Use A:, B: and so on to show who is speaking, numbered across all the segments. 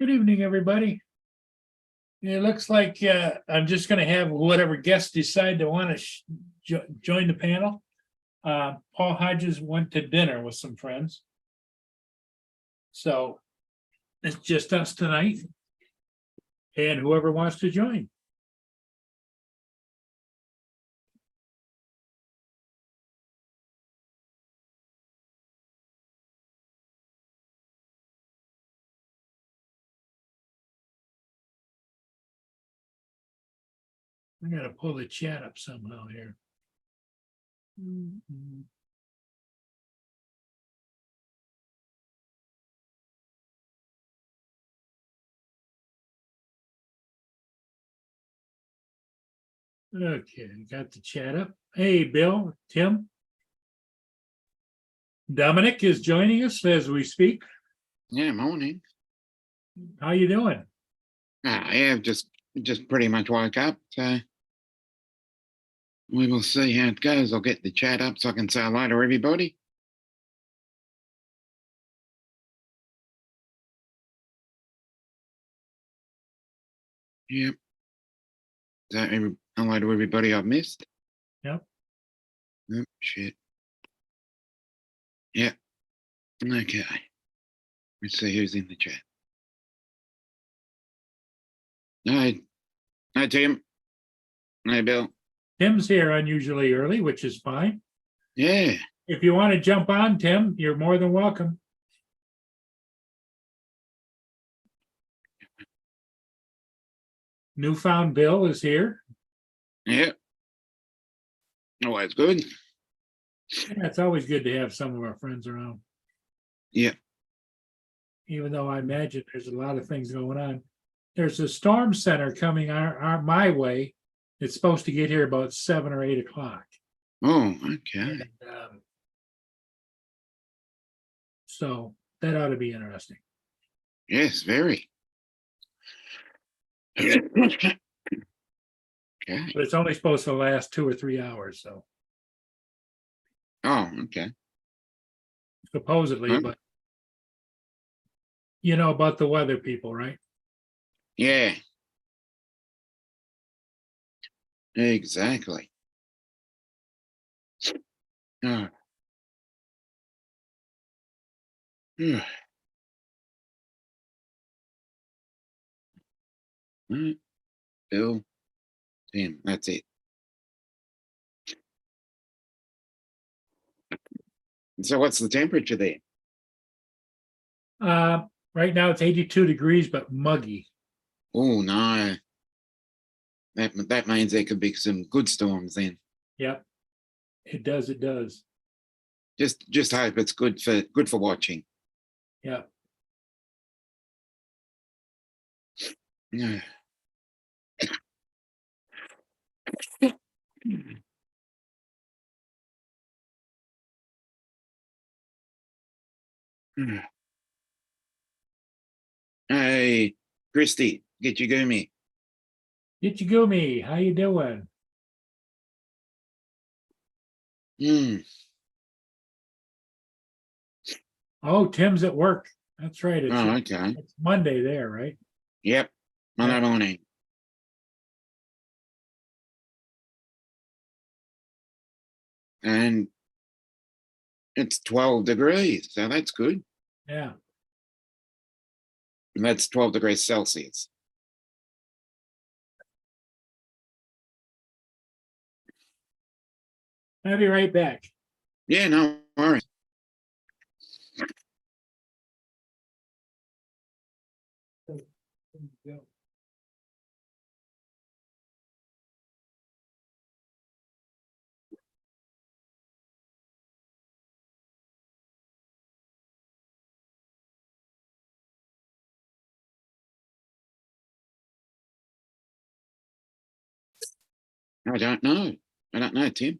A: Good evening, everybody. It looks like I'm just going to have whatever guests decide to want to join the panel. Paul Hodges went to dinner with some friends. So it's just us tonight. And whoever wants to join. I got to pull the chat up somehow here. Okay, got the chat up. Hey, Bill, Tim. Dominic is joining us as we speak.
B: Yeah, morning.
A: How you doing?
B: Yeah, just pretty much woke up. So we will see how it goes. I'll get the chat up so I can say hello to everybody. Yep. So hello to everybody I've missed.
A: Yep.
B: Oh, shit. Yep. Okay. Let's see who's in the chat. Hi. Hi, Tim. Hi, Bill.
A: Tim's here unusually early, which is fine.
B: Yeah.
A: If you want to jump on, Tim, you're more than welcome. Newfound Bill is here.
B: Yeah. Always good.
A: Yeah, it's always good to have some of our friends around.
B: Yeah.
A: Even though I imagine there's a lot of things going on. There's a storm center coming my way. It's supposed to get here about 7 or 8 o'clock.
B: Oh, okay.
A: And, so that ought to be interesting.
B: Yes, very. Okay.
A: But it's only supposed to last 2 or 3 hours, so
B: Oh, okay.
A: supposedly,
B: Huh?
A: but you know about the weather people, right?
B: Yeah. Exactly. Oh. Right. Bill, Tim, that's it. So what's the temperature there?
A: Right now it's 82 degrees, but muggy.
B: Oh no. That means there could be some good storms then.
A: Yep. It does, it does.
B: Just hope it's good for watching.
A: Yeah.
B: Yeah. Hey, Christy, get your gumi.
A: Ichigumi, how you doing?
B: Mm.
A: Oh, Tim's at work. That's right.
B: Oh, okay.
A: It's Monday there, right?
B: Yep. Monday morning. And it's 12 degrees, so that's good.
A: Yeah.
B: And that's 12 degrees Celsius.
A: I'll be right back.
B: Yeah, no worries. I don't know. I don't know, Tim.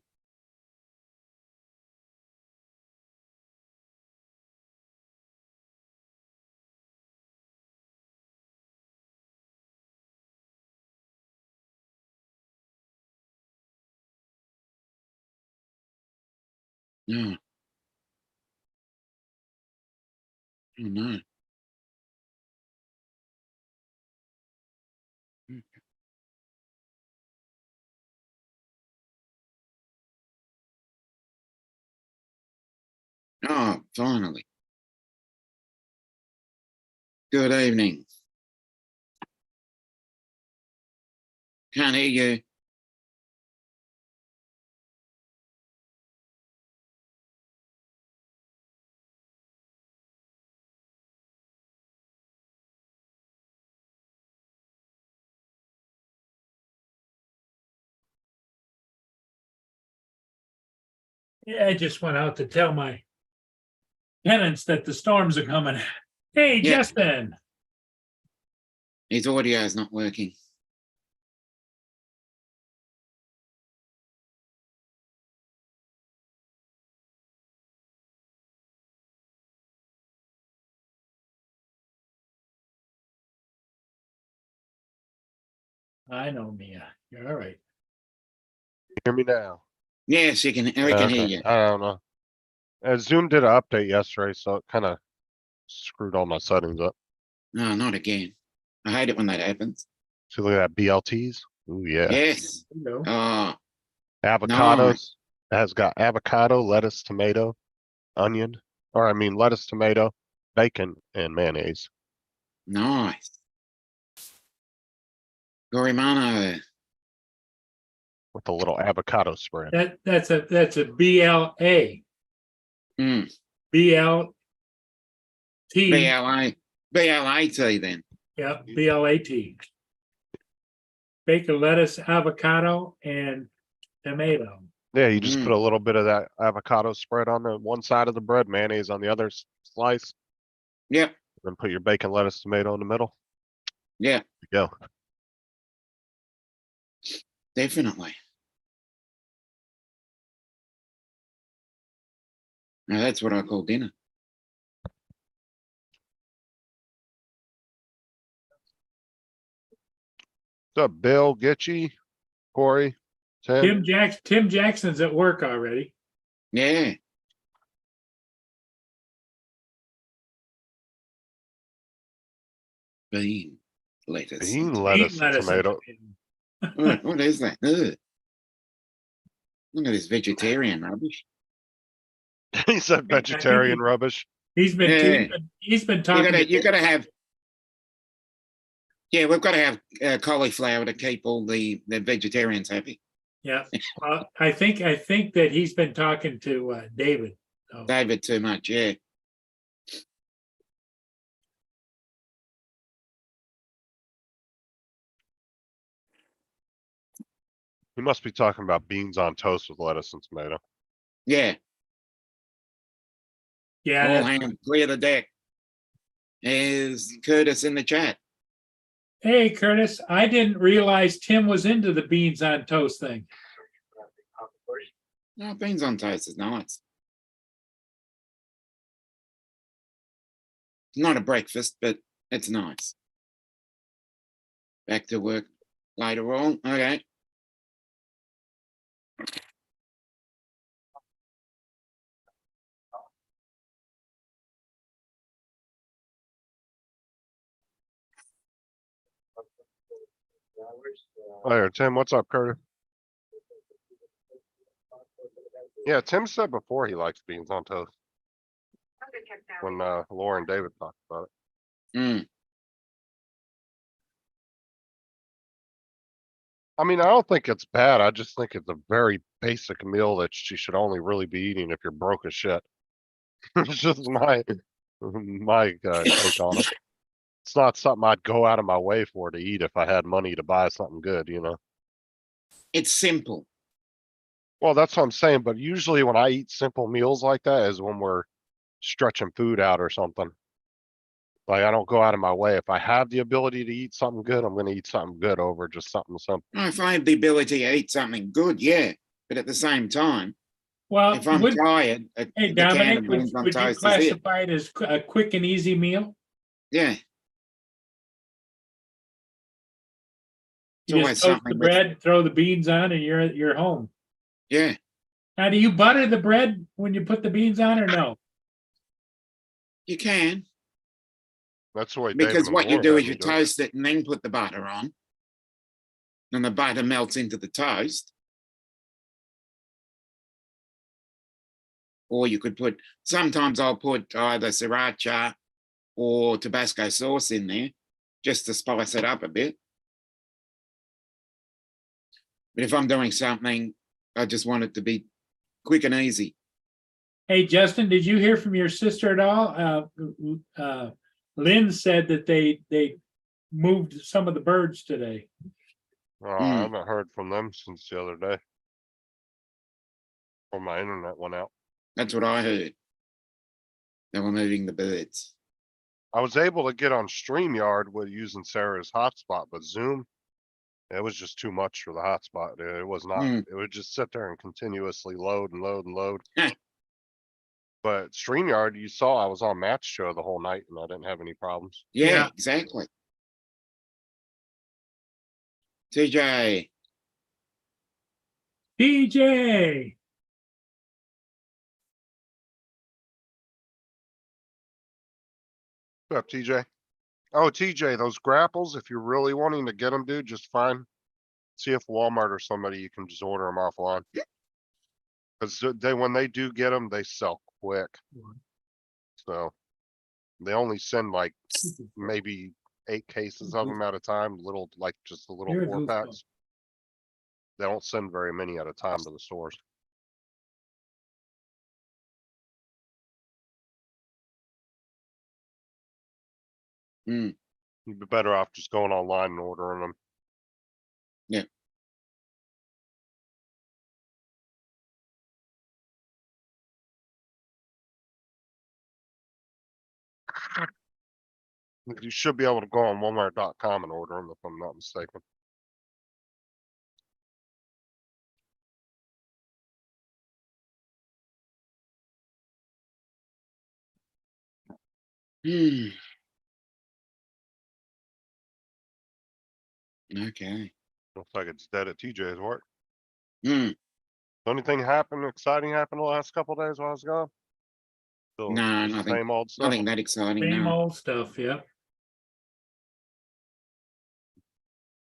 B: No. Oh no. Oh, finally. Good evening. Can't hear you.
A: Yeah, I just went out to tell my tenants that the storms are coming. Hey,
B: Yeah.
A: Justin.
B: His audio is not working.
A: I know, Mia. You're all right.
C: Hear me now?
B: Yes, we can hear you.
C: I don't know. Zoom did an update yesterday, so it kind of screwed all my settings up.
B: No, not again. I hate it when that happens.
C: So look at that BLTs. Ooh, yeah.
B: Yes.
A: You know.
B: Oh,
C: Avocados. It has got avocado, lettuce, tomato, onion, or I mean lettuce, tomato, bacon, and mayonnaise.
B: nice. Gorimano.
C: With a little avocado spread.
A: That's a BLA.
B: Mm.
A: BLT.
B: BLAT then.
A: Yeah, BLAT. Bacon, lettuce, avocado, and tomato.
C: Yeah, you just put a little bit of that avocado spread on the one side of the bread, mayonnaise on the other slice,
B: Yep.
C: then put your bacon, lettuce, tomato in the middle.
B: Yeah,
C: There you go.
B: definitely. Now that's what I call dinner.
C: What's up, Bill, Gitchy, Corey, Tim?
A: Tim Jackson's at work already.
B: Yeah. Bean lettuce.
C: Bean,
A: Bean,
C: lettuce, and
A: and
C: tomato.
B: What is that? Ugh. Look at this vegetarian rubbish.
C: He said vegetarian rubbish.
A: He's been
B: Yeah.
A: he's been talking.
B: You gotta have. Yeah, we've got to have cauliflower to keep all the vegetarians happy.
A: Yeah, well, I think that he's been talking to David. So.
B: David too much, yeah.
C: He must be talking about beans on toast with lettuce and tomato.
B: Yeah.
A: Yeah.
B: All hands clear the deck. Is Curtis in the chat?
A: Hey, Curtis, I didn't realize Tim was into the beans on toast thing.
B: No, beans on toast is nice. It's not a breakfast, but it's nice. Back to work later on. Okay.
C: There, Tim, what's up, Curtis? Yeah, Tim said before he likes beans on toast. When Laura and David talked about it.
B: Mm.
C: I mean, I don't think it's bad. I just think it's a very basic meal that you should only really be eating if you're broke as shit. It's just my take on it. It's not something I'd go out of my way for to eat if I had money to buy something good, you know?
B: It's simple.
C: Well, that's what I'm saying. But usually when I eat simple meals like that is when we're stretching food out or something. Like I don't go out of my way. If I have the ability to eat something good, I'm going to eat something good over just something simple.
B: If I have the ability to eat something good, yeah. But at the same time,
A: Well,
B: if I'm tired,
A: hey, Dominic, would you classify it as a quick and easy meal?
B: Yeah.
A: You just toast the bread, throw the beans on, and you're home.
B: Yeah.
A: Now, do you butter the bread when you put the beans on, or no?
B: You can.
C: That's the way.
B: Because what you do is you toast it and then put the butter on, and the butter melts into the toast. or you could put, sometimes I'll put either sriracha or Tabasco sauce in there just to spice it up a bit. But if I'm doing something, I just want it to be quick and easy.
A: Hey, Justin, did you hear from your sister at all? Lynn said that they moved some of the birds today.
C: I haven't heard from them since the other day. Or my internet went out.
B: That's what I heard. They were moving the birds.
C: I was able to get on StreamYard with using Sarah's hotspot, but Zoom, it was just too much for the hotspot. It was not,
B: Hmm.
C: it would just sit there and continuously load and load and load.
B: Heh.
C: But StreamYard, you saw I was on Match Show the whole night and I didn't have any problems.
B: Yeah,
A: Yeah.
B: exactly. TJ,
A: DJ,
C: What's up, TJ? Oh, TJ, those grapples, if you're really wanting to get them, dude, just find, see if Walmart or somebody, you can just order them offline. Cause when they do get them, they sell quick. So they only send like maybe 8 cases of them at a time, little, like just the little
A: You're a
C: 4
A: goofball.
C: packs. They don't send very many at a time to the stores.
B: Hmm.
C: You'd be better off just going online and ordering them.
B: Yeah.
C: You should be able to go on Walmart.com and order them if I'm not mistaken.
B: Hmm. Okay.
C: Looks like it's dead at TJ's work.
B: Hmm.
C: Anything exciting happened the last couple days while I was gone? Still
B: No,
C: just the
B: nothing.
C: same old stuff.
B: Nothing that exciting.
A: same
B: No.
A: old stuff, yeah.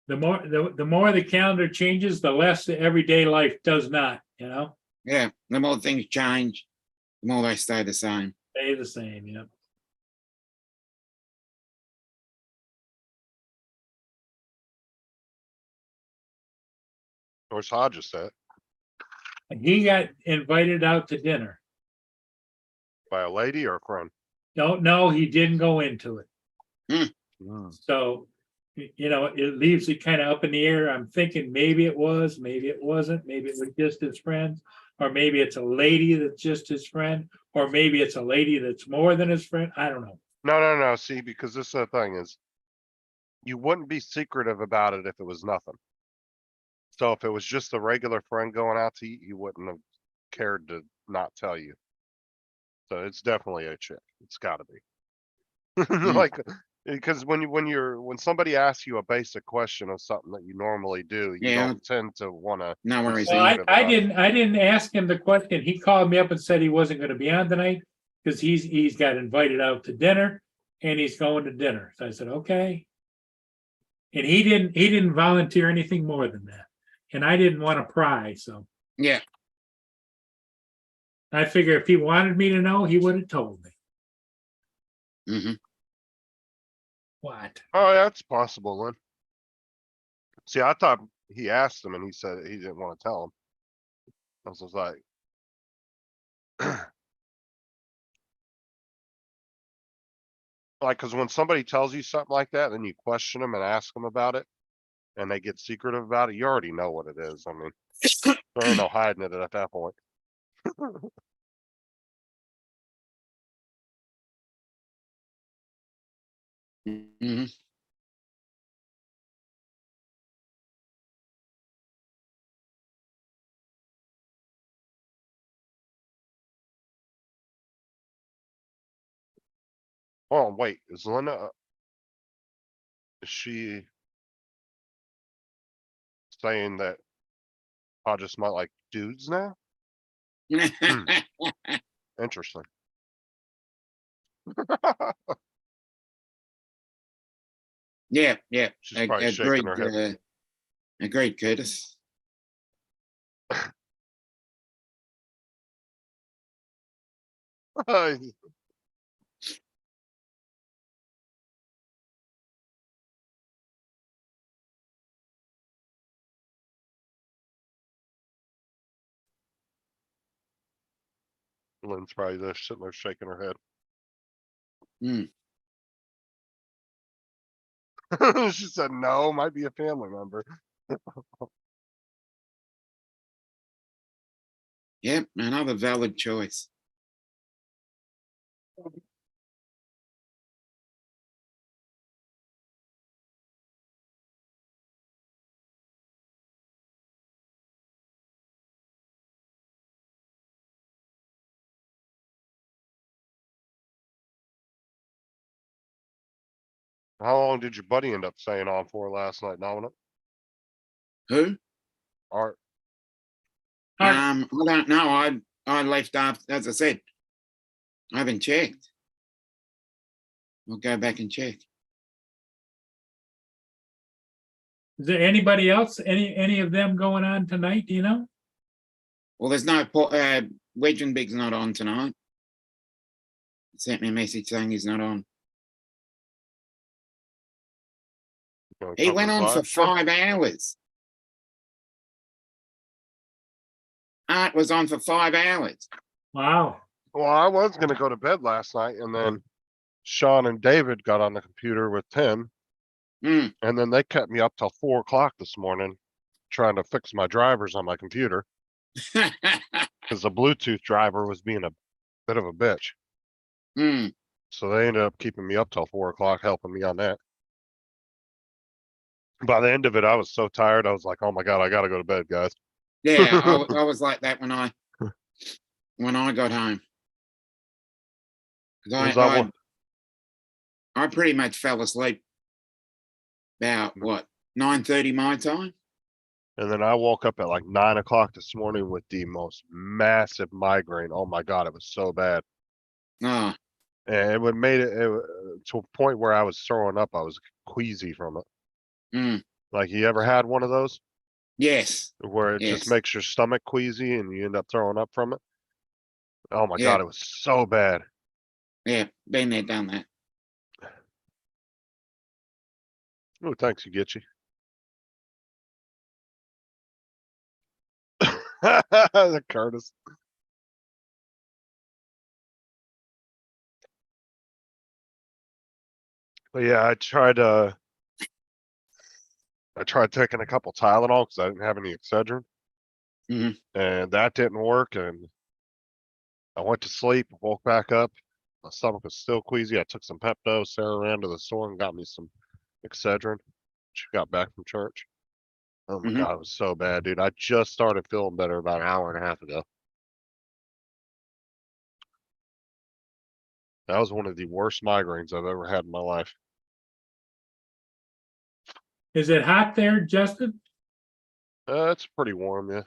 A: The more the calendar changes, the less the everyday life does not, you know,
B: Yeah. The more things change, the more they stay the same.
A: stay the same, yeah.
C: Where's Hodges at?
A: And he got invited out to dinner.
C: By a lady or a friend?
A: Don't know, he didn't go into it.
C: Mm.
A: So, you know, it leaves it kind of up in the air. I'm thinking maybe it was, maybe it wasn't, maybe it was just his friend, or maybe it's a lady that's just his friend, or maybe it's a lady that's more than his friend. I don't know.
C: No. See, because this is the thing is, you wouldn't be secretive about it if it was nothing. So if it was just a regular friend going out to eat, you wouldn't have cared to not tell you. So it's definitely a chick. It's got to be. Like, because when somebody asks you a basic question of something that you normally do, you
B: Yeah.
C: don't tend to want to.
B: No worries.
A: Well,
C: Secretive
A: I
C: about it.
A: didn't ask him the question. He called me up and said he wasn't going to be on tonight because he's got invited out to dinner and he's going to dinner. So I said, okay. And he didn't volunteer anything more than that. And I didn't want to pry, so
B: Yeah.
A: I figure if he wanted me to know, he would have told me.
B: Hmm.
A: What?
C: Oh, yeah, it's possible, Lynn. See, I thought he asked him and he said he didn't want to tell him. I was just like, because when somebody tells you something like that, then you question them and ask them about it, and they get secretive about it, you already know what it is. I mean, there ain't no hiding it at that point.
B: Hmm.
C: Oh, wait, is Linda, is she saying that I just might like dudes now? Interesting.
B: Yeah. Yeah.
C: She's probably shaking her head.
B: Agreed, Curtis.
C: Lynn's probably just sitting there shaking her
B: Hmm.
C: head. She said, no, might be a family member.
B: Yep, another valid choice.
C: How long did your buddy end up staying on for last night, Dominic?
B: Who?
C: Art.
A: Art,
B: I don't know. I left after, as I said, I haven't checked. I'll go back and check.
A: is there anybody else, any of them going on tonight, do you know?
B: Well, there's no Wedge and Big's not on tonight. He sent me a message saying he's not on.
C: You know,
B: He went on for
C: covers
B: 5 hours. Art was on for 5 hours.
A: Wow,
C: Well, I was gonna go to bed last night, and then Sean and David got on the computer with Tim,
B: Hmm.
C: and then they kept me up till 4 o'clock this morning trying to fix my drivers on my computer because the Bluetooth driver was being a bit of a bitch.
B: Hmm.
C: So they ended up keeping me up till 4 o'clock, helping me on that. By the end of it, I was so tired. I was like, "Oh my god, I gotta go to bed, guys."
B: Yeah, I was like that when I got home. 'Cause
C: Was that one?
B: I pretty much fell asleep about what 9:30 my time.
C: And then I woke up at like 9 o'clock this morning with the most massive migraine. Oh my god, it was so bad.
B: Oh,
C: And it would made to a point where I was throwing up. I was queasy from it.
B: mm,
C: Like, you ever had one of those
B: yes,
C: where it just
B: yes,
C: makes your stomach queasy and you end up throwing up from it? Oh my
B: yeah,
C: god, it was so bad.
B: yeah. Been there, done that.
C: Oh, thanks, you get you. The Curtis. But yeah, I tried taking a couple Tylenol because I didn't have any Excedrin,
B: Mhm.
C: and that didn't work. And I went to sleep, woke back up. My stomach was still queasy. I took some Pepto. Sarah ran to the store and got me some Excedrin. She got back from church. Oh my
B: Mhm.
C: god, it was so bad, dude. I just started feeling better about an hour and a half ago. That was one of the worst migraines I've ever had in my life.
A: is it hot there, Justin?
C: It's pretty warm, yeah.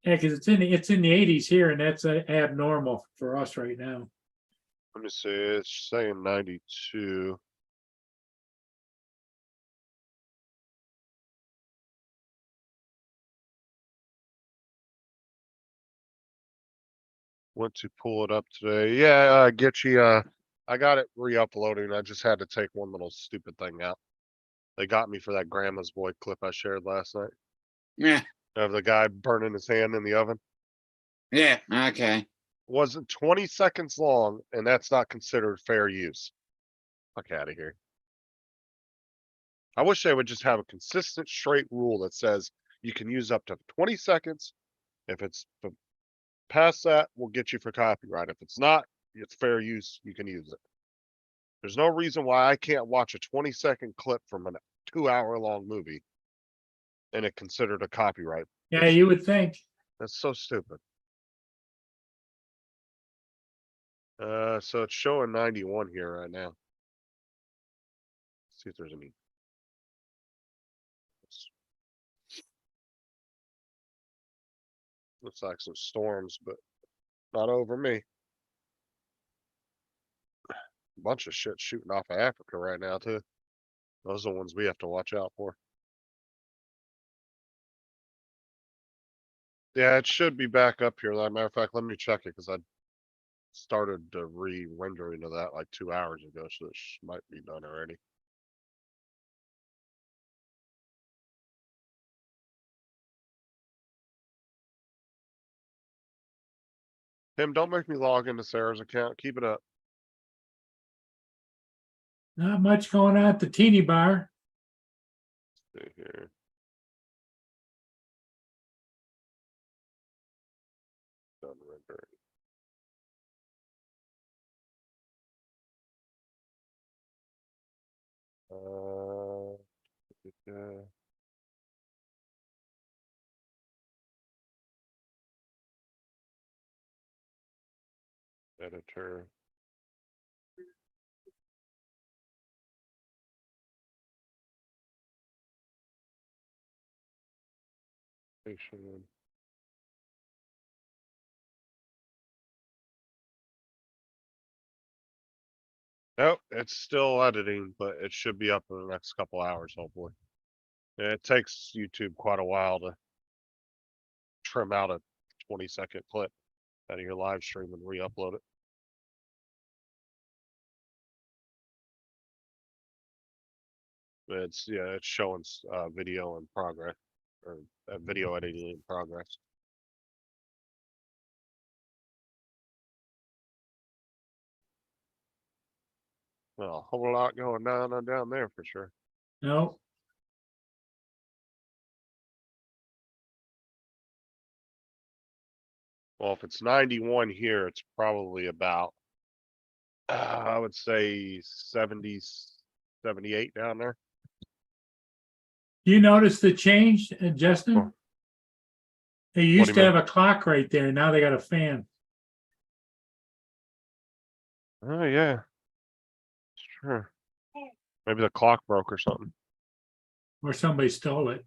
A: Yeah, because it's in the 80s here, and that's abnormal for us right now.
C: Let me see. It's saying 92. Went to pull it up today. Yeah, get you. I got it re-uploading. I just had to take one little stupid thing out. They got me for that Grandma's Boy clip I shared last night
B: Yeah,
C: of the guy burning his hand in the oven.
B: yeah. Okay.
C: Wasn't 20 seconds long, and that's not considered fair use. Fuck out of here. I wish they would just have a consistent, straight rule that says you can use up to 20 seconds. If it's past that, we'll get you for copyright. If it's not, it's fair use. You can use it. There's no reason why I can't watch a 20-second clip from a 2-hour long movie and it considered a copyright.
A: Yeah, you would think.
C: That's so stupid. So it's showing 91 here right now. Let's see if there's any. Looks like some storms, but not over me. Bunch of shit shooting off of Africa right now too. Those are the ones we have to watch out for. Yeah, it should be back up here. As a matter of fact, let me check it because I started re-rendering of that like 2 hours ago, so it might be done already. Tim, don't make me log into Sarah's account. Keep it up.
A: Not much going on at the teeny bar.
C: See here. Done rendering. Yeah. Editor. Station. Nope, it's still editing, but it should be up in the next couple hours, hopefully. Yeah, it takes YouTube quite a while to trim out a 20-second clip out of your live stream and re-upload it. It's showing video in progress or video editing in progress. Well, a whole lot going on down there for sure.
A: No,
C: Well, if it's 91 here, it's probably about, I would say 70, 78 down there.
A: you notice the change, Justin?
C: Oh.
A: They used
C: do
A: to
C: you
A: have a clock right there. Now they got a fan.
C: Oh yeah, sure. Maybe the clock broke or something.
A: Or somebody stole it.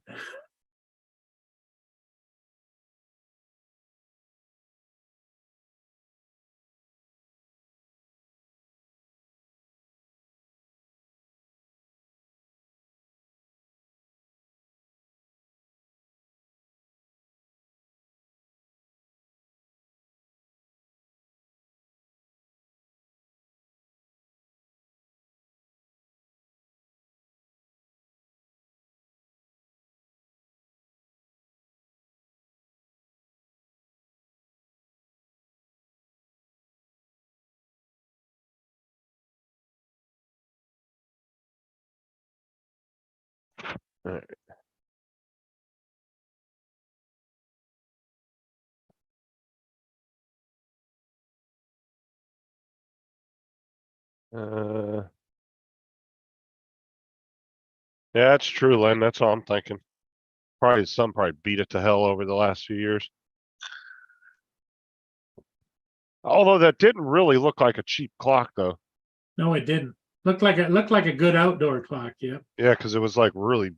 C: Alright. Yeah, that's true, Len. That's all I'm thinking. Probably beat it to hell over the last few years. Although that didn't really look like a cheap clock though.
A: No, it didn't. Looked like a good outdoor clock, yeah.
C: Yeah, because it was like really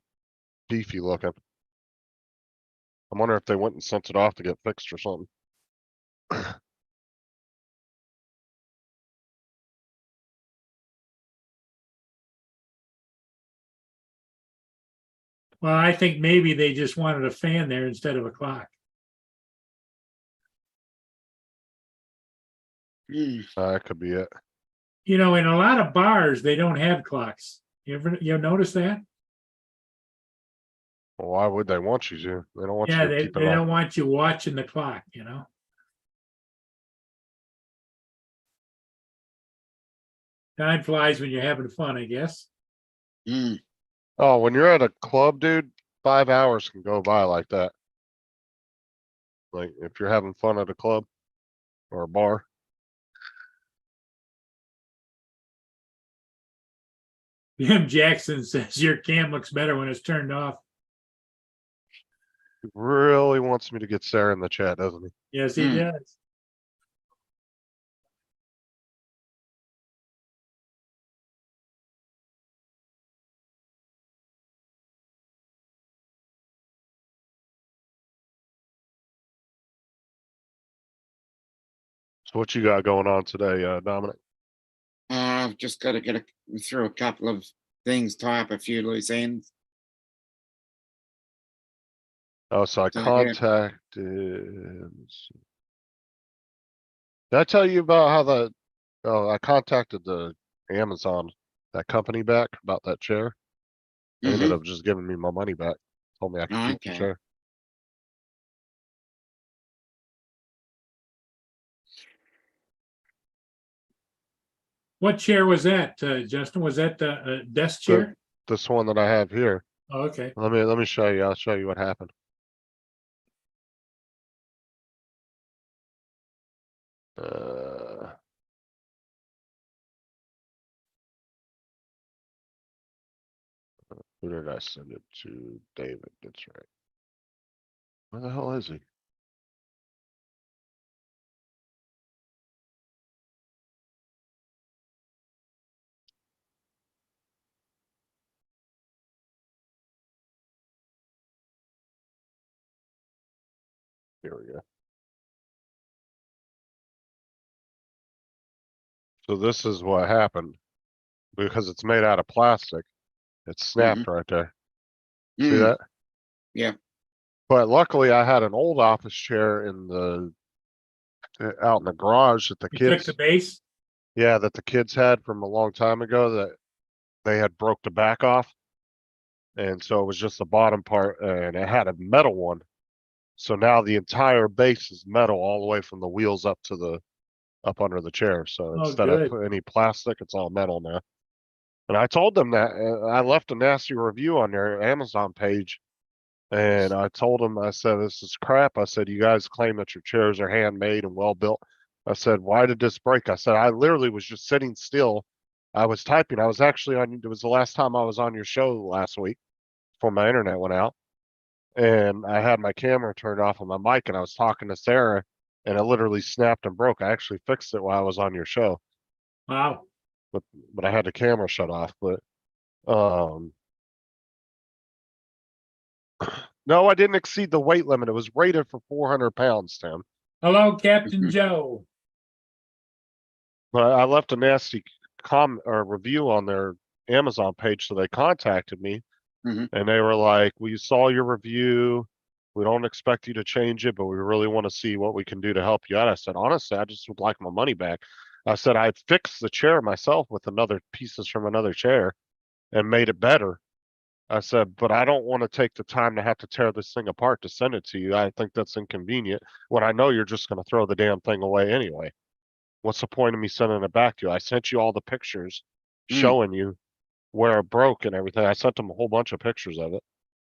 C: beefy looking. I wonder if they went and sent it off to get fixed or something.
A: Well, I think maybe they just wanted a fan there instead of a clock.
C: That could be it.
A: You know, in a lot of bars, they don't have clocks. You notice that?
C: Well, why would they want you to? They don't want
A: Yeah,
C: you to
A: they
C: keep it
A: don't
C: on.
A: want you watching the clock, you know? Time flies when you're having fun, I guess.
B: Mm.
C: Oh, when you're at a club, dude, 5 hours can go by like that. Like if you're having fun at a club or a bar.
A: Jim Jackson says your cam looks better when it's turned off.
C: He really wants me to get Sarah in the chat, doesn't he?
A: Yes, he does.
C: So what you got going on today, Dominic?
B: I've just got to get through a couple of things, tie up a few loose ends.
C: Oh, so I
B: So, yeah.
C: contacted. let's see. Did I tell you about how oh, I contacted the Amazon, that company back about that chair? They ended
B: Mhm.
C: up just giving me my money back. Told me I could
B: Oh,
C: keep the
B: okay.
C: chair.
A: What chair was that, Justin? Was that the desk
C: The,
A: chair?
C: this one that I have here.
A: Oh, okay.
C: Let me show you. I'll show you what happened. Uh, who did I send it to? David, that's right. Where the hell is he? Here we go. So this is what happened. Because it's made out of plastic, it snapped right there. See
B: Mm,
C: that?
B: yeah.
C: But luckily I had an old office chair in the out in the garage that the
A: You took the
C: kids,
A: base?
C: yeah, that the kids had from a long time ago that they had broke the back off. And so it was just the bottom part and it had a metal one. So now the entire base is metal all the way from the wheels up to the up under the chair. So
A: Oh,
C: instead of
A: good.
C: any plastic, it's all metal now. And I told them that I left a nasty review on their Amazon page. And I told them, I said, this is crap. I said, you guys claim that your chairs are handmade and well built. I said, why did this break? I said, I literally was just sitting still. I was typing. I was actually on, it was the last time I was on your show last week before my internet went out. And I had my camera turned off on my mic and I was talking to Sarah and it literally snapped and broke. I actually fixed it while I was on your show,
A: Wow.
C: but I had the camera shut off. But, um, no, I didn't exceed the weight limit. It was rated for 400 pounds, Tim.
A: Hello, Captain Joe.
C: But I left a nasty or review on their Amazon page, so they contacted me
B: Mhm.
C: and they were like, "We saw your review. We don't expect you to change it, but we really want to see what we can do to help you out." I said, honestly, I just would like my money back. I said, I fixed the chair myself with another pieces from another chair and made it better. I said, but I don't want to take the time to have to tear this thing apart to send it to you. I think that's inconvenient when I know you're just going to throw the damn thing away anyway. What's the point of me sending it back to you? I sent you all the pictures
B: Mm.
C: showing you where it broke and everything. I sent them a whole bunch of pictures of it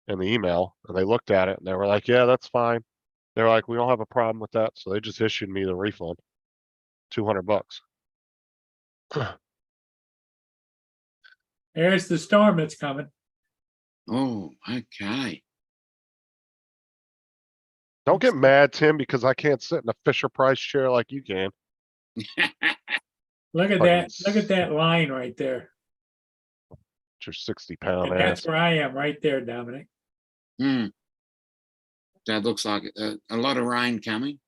C: in the email and they looked at it and they were like, yeah, that's fine. They're like, we don't have a problem with that. So they just issued me the refund, $200.
A: There's the storm that's coming.
B: Oh, okay.
C: Don't get mad, Tim, because I can't sit in a Fisher Price chair like you can.
A: Look at
C: Fucking
A: that. Look at that line right there.
C: your 60-pound
A: And that's
C: ass.
A: where I am right there, Dominic.
B: Mm. That looks like a lot of rain coming.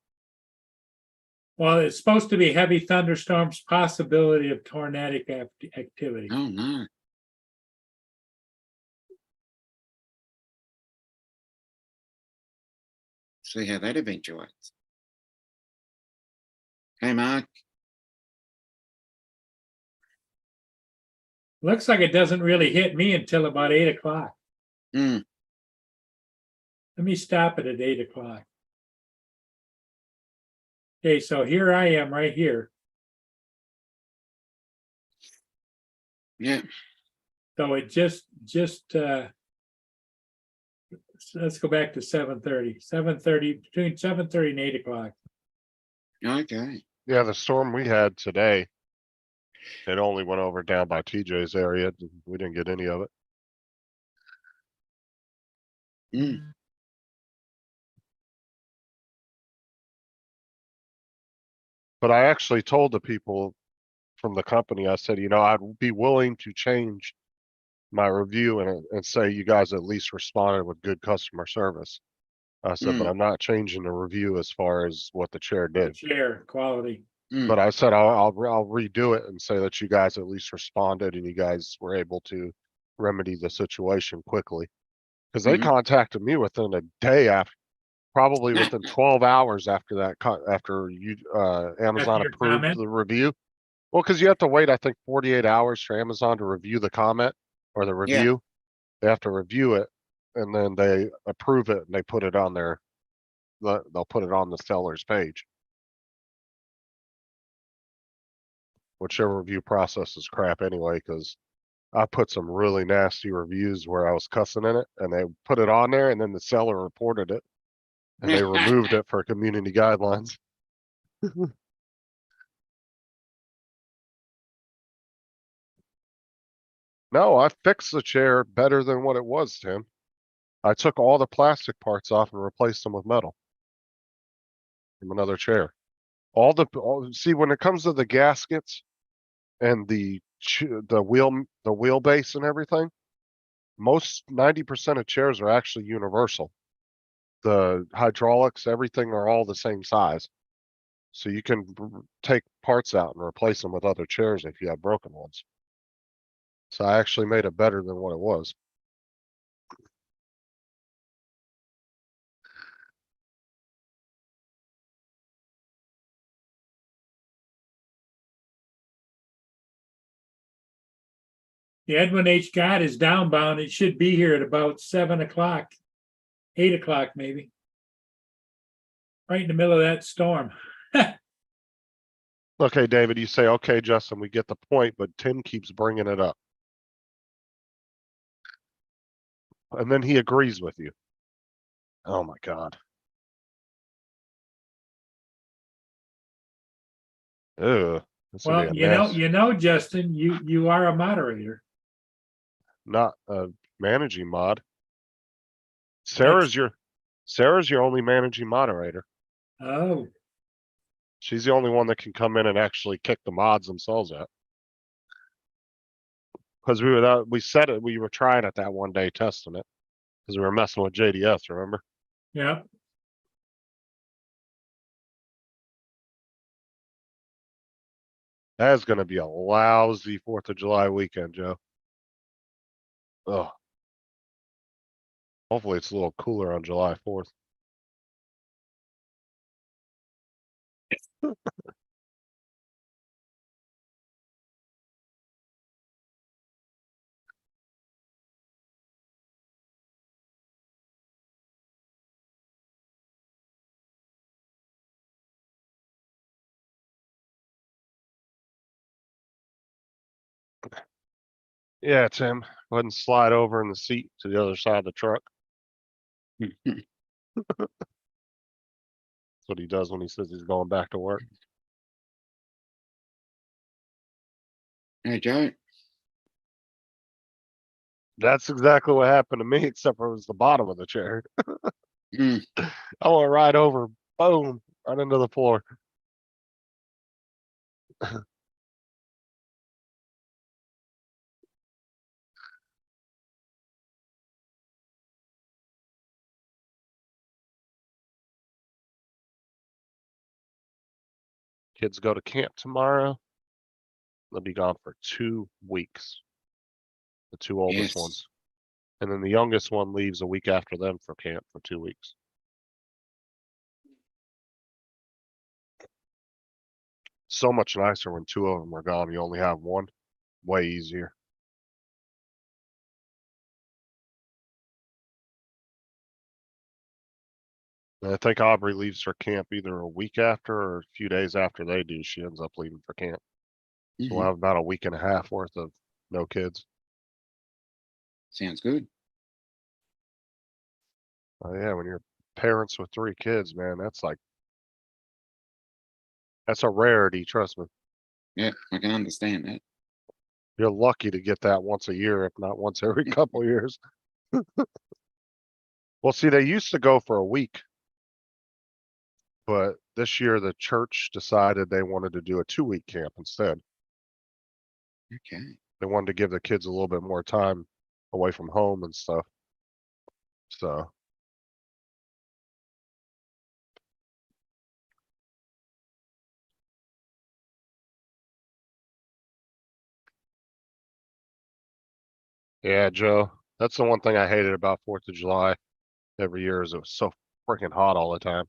A: Well, it's supposed to be heavy thunderstorms, possibility of tornadic activity.
B: Oh no. See how that eventuates. Hey, Mark.
A: Looks like it doesn't really hit me until about 8 o'clock.
B: Mm.
A: Let me stop it at 8 o'clock. Okay, so here I am right here.
B: Yeah.
A: So it just let's go back to 7:30. 7:30, between 7:30 and 8 o'clock.
B: Okay.
C: Yeah, the storm we had today, it only went over down by TJ's area. We didn't get any of it.
B: Mm.
C: But I actually told the people from the company, I said, I'd be willing to change my review and say you guys at least responded with good customer service. I said, but
B: Mm.
C: I'm not changing the review as far as what the chair
A: The
C: did.
A: chair quality.
B: Mm.
C: But I said I'll redo it and say that you guys at least responded and you guys were able to remedy the situation quickly. Cause they
B: Mhm.
C: contacted me within a day after, probably within 12 hours after that, after you, Amazon
A: your
C: approved
A: comment?
C: the review. Well, cause you have to wait, I think 48 hours for Amazon to review the comment or the
B: Yeah.
C: review. They have to review it and then they approve it and they put it on their, they'll put it on the seller's page. Which their review process is crap anyway, cause I put some really nasty reviews where I was cussing in it and they put it on there and then the seller reported it and they removed it for community guidelines. No, I fixed the chair better than what it was, Tim. I took all the plastic parts off and replaced them with metal from another chair. See, when it comes to the gaskets and the wheelbase and everything, most 90% of chairs are actually universal. The hydraulics, everything are all the same size. So you can take parts out and replace them with other chairs if you have broken ones. So I actually made it better than what it was.
A: The Edwin H. Gott is downbound. It should be here at about 7 o'clock, 8 o'clock maybe. Right in the middle of that storm.
C: Okay, David, you say, okay, Justin, we get the point, but Tim keeps bringing it up. And then he agrees with you. Oh my God. Ugh, this will be
A: Well,
C: a mess.
A: Justin, you are a moderator.
C: Not a managing mod.
A: That's-
C: Sarah's your only managing moderator.
A: Oh,
C: She's the only one that can come in and actually kick the mods themselves out. Because we said it, we were trying it that one day testing it. Because we were messing with JDS, remember?
A: yeah.
C: That is gonna be a lousy 4th of July weekend, Joe. Ugh. Hopefully it's a little cooler on July 4th. Yeah, Tim, go ahead and slide over in the seat to the other side of the truck. That's what he does when he says he's going back to work.
B: Hey, Joe.
C: That's exactly what happened to me, except for it was the bottom of the chair.
B: Mm.
C: I went right over, boom, right into the floor. Kids go to camp tomorrow. They'll be gone for 2 weeks. The 2 oldest
B: Yes.
C: ones. And then the youngest one leaves a week after them for camp for 2 weeks. So much nicer when 2 of them are gone. You only have one. Way easier. And I think Aubrey leaves for camp either a week after or a few days after they do. She ends up leaving for camp. So we'll
B: Mhm.
C: have about a week and a half worth of no kids.
B: Sounds good.
C: Oh yeah, when you're parents with 3 kids, man, that's a rarity, trust me.
B: Yeah, I can understand that.
C: You're lucky to get that once a year, if not once every couple years. Well, see, they used to go for a week, but this year the church decided they wanted to do a 2-week camp instead.
B: Okay.
C: They wanted to give the kids a little bit more time away from home and stuff. So yeah, Joe, That's the one thing I hated about 4th of July every year is it was so freaking hot all the time.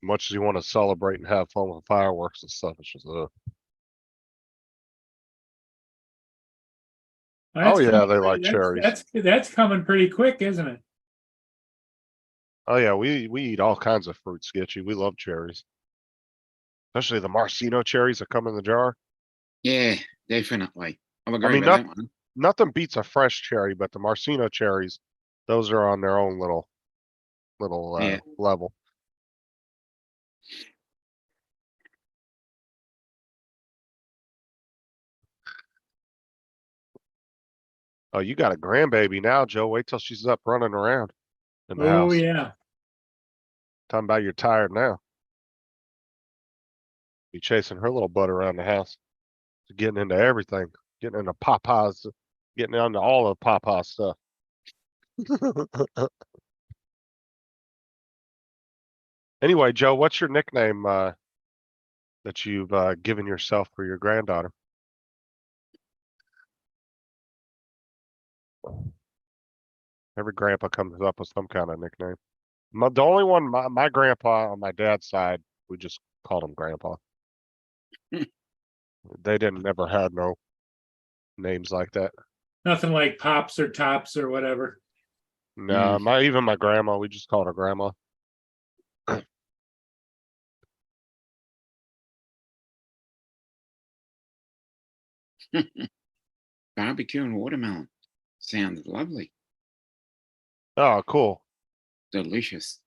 C: Much as you want to celebrate and have fun with fireworks and stuff, it's just,
B: Oh,
A: That's
C: yeah,
A: coming
C: they
A: pretty-
C: like cherries.
A: That's coming pretty quick, isn't it?
C: Oh yeah, we eat all kinds of fruit, Sketchy. We love cherries. Especially the Marcino cherries that come in the jar.
B: yeah, definitely. I agree
C: mean,
B: with that one.
C: Nothing beats a fresh cherry, but the Marcino cherries, those are on their own little
B: Yeah.
C: level. Oh, you got a grandbaby now, Joe. Wait till she's up running around in the
A: Oh,
C: house.
A: yeah.
C: Talking about you're tired now. Be chasing her little butt around the house. Getting into everything. Getting into Papa's. Getting into all of Papa's stuff. Anyway, Joe, what's your nickname that you've given yourself for your granddaughter? Every grandpa comes up with some kind of nickname. The only one, my grandpa on my dad's side, we just called him Grandpa. They didn't never had no names like that.
A: Nothing like Pops or Tops or whatever.
C: No, even my grandma, we just called her Grandma.
B: Barbecue and watermelon. Sounds lovely.
C: Oh, cool.
B: Delicious.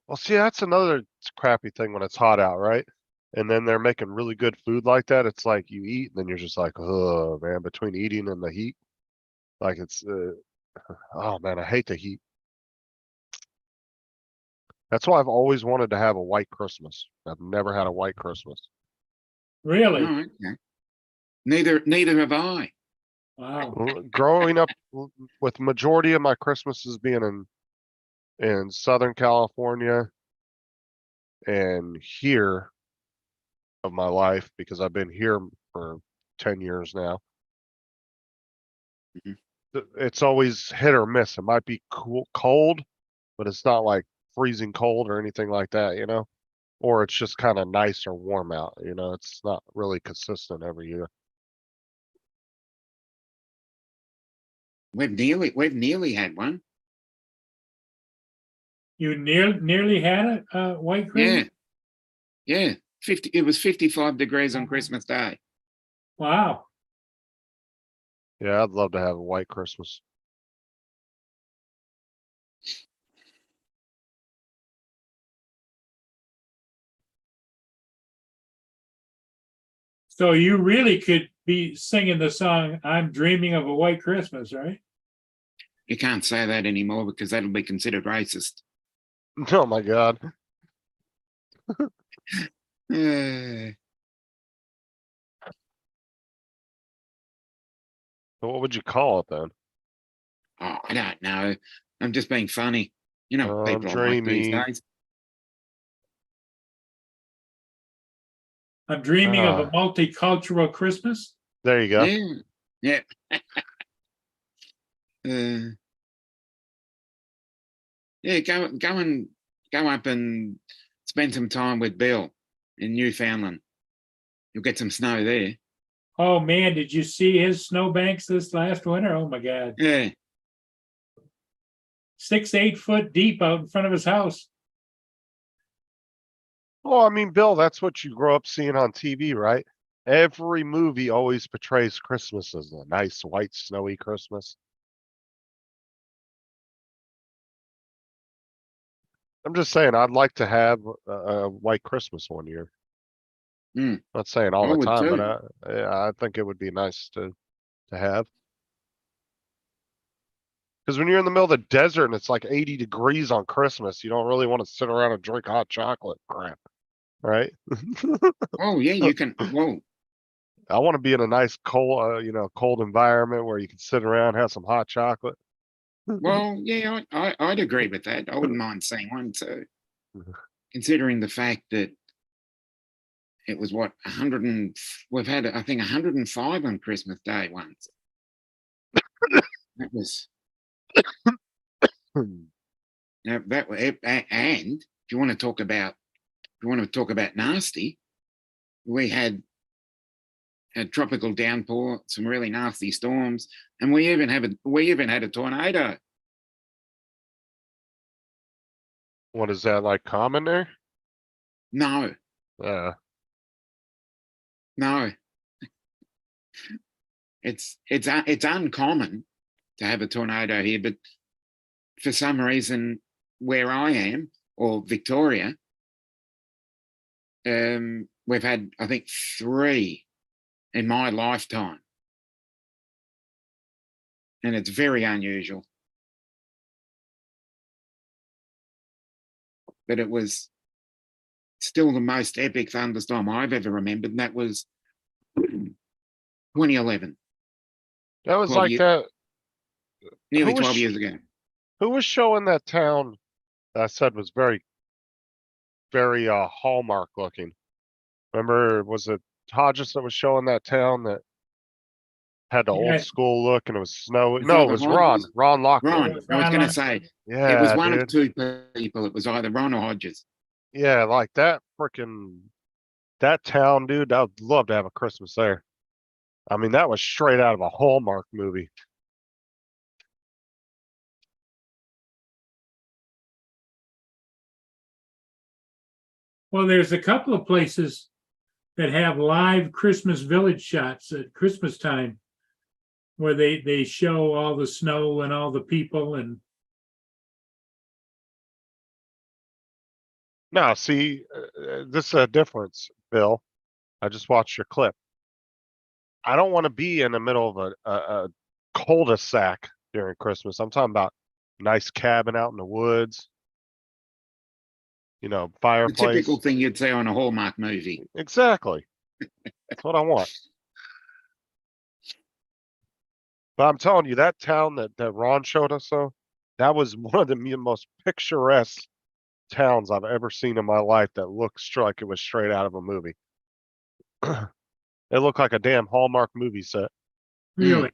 C: Well, see, that's another crappy thing when it's hot out, right? And then they're making really good food like that. It's like you eat and then you're just like, oh man, between eating and the heat, like it's, oh man, I hate the heat. That's why I've always wanted to have a white Christmas. I've never had a white Christmas.
A: Really?
B: Oh, okay. Neither have I.
A: Wow.
C: Growing up with majority of my Christmases being in Southern California and here of my life because I've been here for 10 years now.
B: Mhm.
C: It's always hit or miss. It might be cold, but it's not like freezing cold or anything like that, you know? Or it's just kind of nice or warm out, you know? It's not really consistent every year.
B: We've nearly had one.
A: You nearly had a white Christmas?
B: Yeah. 50. It was 55 degrees on Christmas Day.
A: Wow.
C: Yeah, I'd love to have a white Christmas.
A: So you really could be singing the song, I'm Dreaming of a White Christmas, right?
B: You can't say that anymore because that'll be considered racist.
C: Oh my God.
B: Uh,
C: So what would you call it then?
B: oh, I don't know. I'm just being funny. You know,
C: I'm
B: people are like these
C: dreaming.
B: days.
A: I'm dreaming of a
C: Ah,
A: multicultural Christmas.
C: there you go.
B: Yeah. uh, yeah, go up and spend some time with Bill in Newfoundland. You'll get some snow there.
A: Oh man, did you see his snowbanks this last winter? Oh my God.
B: Yeah.
A: 6-8 foot deep out in front of his house.
C: Well, I mean, Bill, that's what you grow up seeing on TV, right? Every movie always portrays Christmas as a nice white snowy Christmas. I'm just saying, I'd like to have a white Christmas one year.
B: Mm.
C: Not saying all
B: I
C: the
B: would
C: time,
B: too.
C: but I think it would be nice to have. Because when you're in the middle of the desert and it's like 80 degrees on Christmas, you don't really want to sit around and drink hot chocolate crap, right?
B: Oh yeah, you can. Well,
C: I want to be in a nice cold, cold environment where you can sit around, have some hot chocolate.
B: Well, yeah, I'd agree with that. I wouldn't mind seeing one too, considering the fact that it was what 100 and we've had I think 105 on Christmas Day once. That was that was and if you want to talk about nasty, we had a tropical downpour, some really nasty storms, and we even had a tornado.
C: What is that like common there?
B: No,
C: Yeah.
B: no, it's uncommon to have a tornado here, but for some reason, where I am or Victoria, we've had I think 3 in my lifetime, and it's very unusual. But it was still the most epic thunderstorm I've ever remembered, and that was 2011,
C: That was
B: 12
C: like
B: years,
C: that.
B: nearly
C: Who was
B: 12
C: sh-
B: years ago.
C: who was showing that town that I said was very, very Hallmark looking? Remember, was it Hodges that was showing that town that had the old
A: Yeah,
C: school look and it was snow?
B: It's
C: No, it
B: either
C: was Ron,
B: Hodges,
C: Ron Lockwood.
B: Ron. I was going to say it was
C: Yeah,
B: one of
C: dude.
B: 2 people. It was either Ron or Hodges.
C: Yeah, like that freaking that town, dude. I'd love to have a Christmas there. I mean, that was straight out of a Hallmark movie.
A: well, there's a couple of places that have live Christmas village shots at Christmas time where they show all the snow and all the people and
C: Now, see, this is a difference, Bill. I just watched your clip. I don't want to be in the middle of a cul-de-sac during Christmas. I'm talking about nice cabin out in the woods,
B: The typical
C: fireplace.
B: thing you'd see on a Hallmark movie.
C: Exactly. That's what I want. But I'm telling you, that town that Ron showed us, though, that was one of the most picturesque towns I've ever seen in my life that looks like it was straight out of a movie. It looked like a damn Hallmark movie set.
A: really.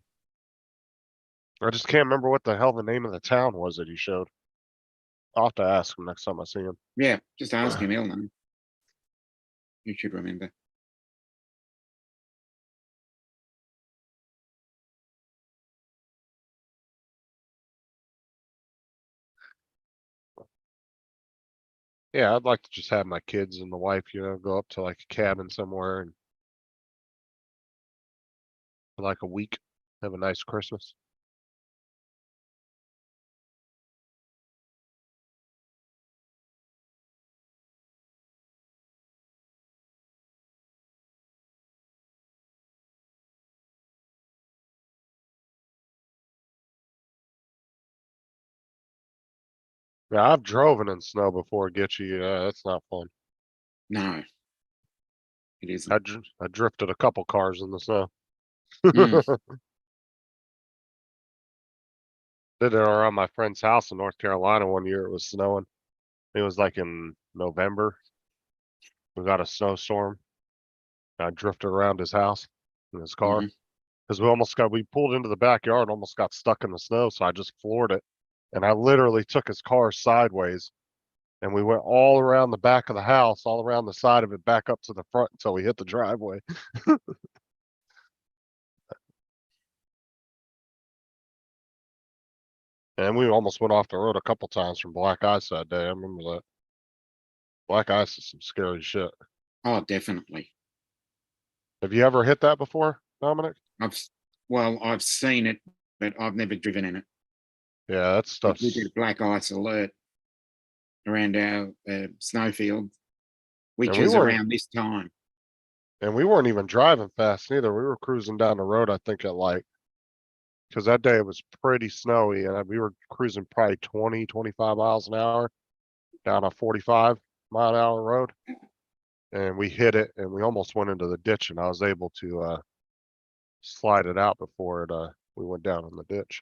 C: I just can't remember what the hell the name of the town was that he showed. I'll have to ask him next time I see him.
B: Yeah, just ask him. He'll know. You should remember.
C: Yeah, I'd like to just have my kids and the wife, go up to like a cabin somewhere and for like a week, have a nice Christmas. Yeah, I've driven in snow before, Getchy. That's not fun.
B: No, it
C: I,
B: isn't.
C: I drifted a couple cars in the snow.
B: Mm.
C: Did it around my friend's house in North Carolina one year. It was snowing. It was like in November. We got a snowstorm. I drifted around his house in his car
B: Mhm.
C: because we pulled into the backyard, and almost got stuck in the snow. So I just floored it. And I literally took his car sideways and we went all around the back of the house, all around the side of it, back up to the front until we hit the driveway. And we almost went off the road a couple times from black ice that day. I remember that. Black ice is some scary shit.
B: Oh, definitely.
C: Have you ever hit that before, Dominic?
B: I've seen it, but I've never driven in it.
C: Yeah, that stuff's.
B: We did a black ice alert around our snowfield, which
C: we
B: is
C: weren't
B: around this time.
C: and we weren't even driving fast neither. We were cruising down the road, I think at like, because that day it was pretty snowy and we were cruising probably 20, 25 miles an hour down a 45-mile-an-hour road. and we hit it and we almost went into the ditch, and I was able to slide it out before it we went down in the ditch.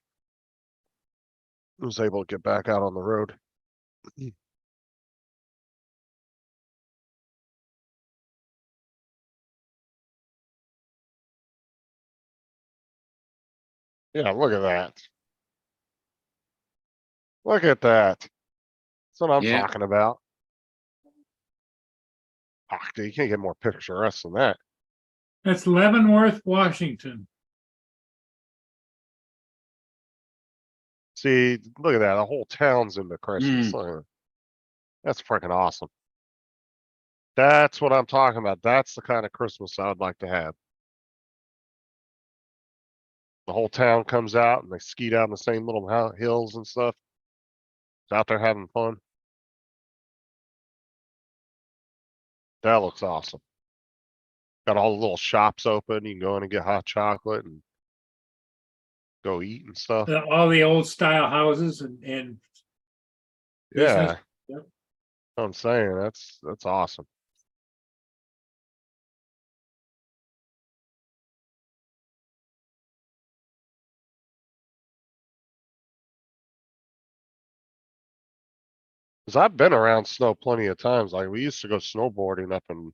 C: I was able to get back out on the road. Yeah, look at that. Look at that. That's what I'm
B: Yeah.
C: talking about. Ah, dude, you can't get more picturesque than that.
A: That's Leavenworth, Washington.
C: See, look at that. The whole town's into Christmas.
B: Mm.
C: Look at that. That's freaking awesome. That's what I'm talking about. That's the kind of Christmas I would like to have. The whole town comes out and they ski down the same little hills and stuff. It's out there having fun. That looks awesome. Got all the little shops open. You can go in and get hot chocolate and go eat and stuff.
A: All the old style houses and
C: Yeah.
A: business. Yep.
C: I'm saying that's awesome. Cause I've been around snow plenty of times. Like we used to go snowboarding up in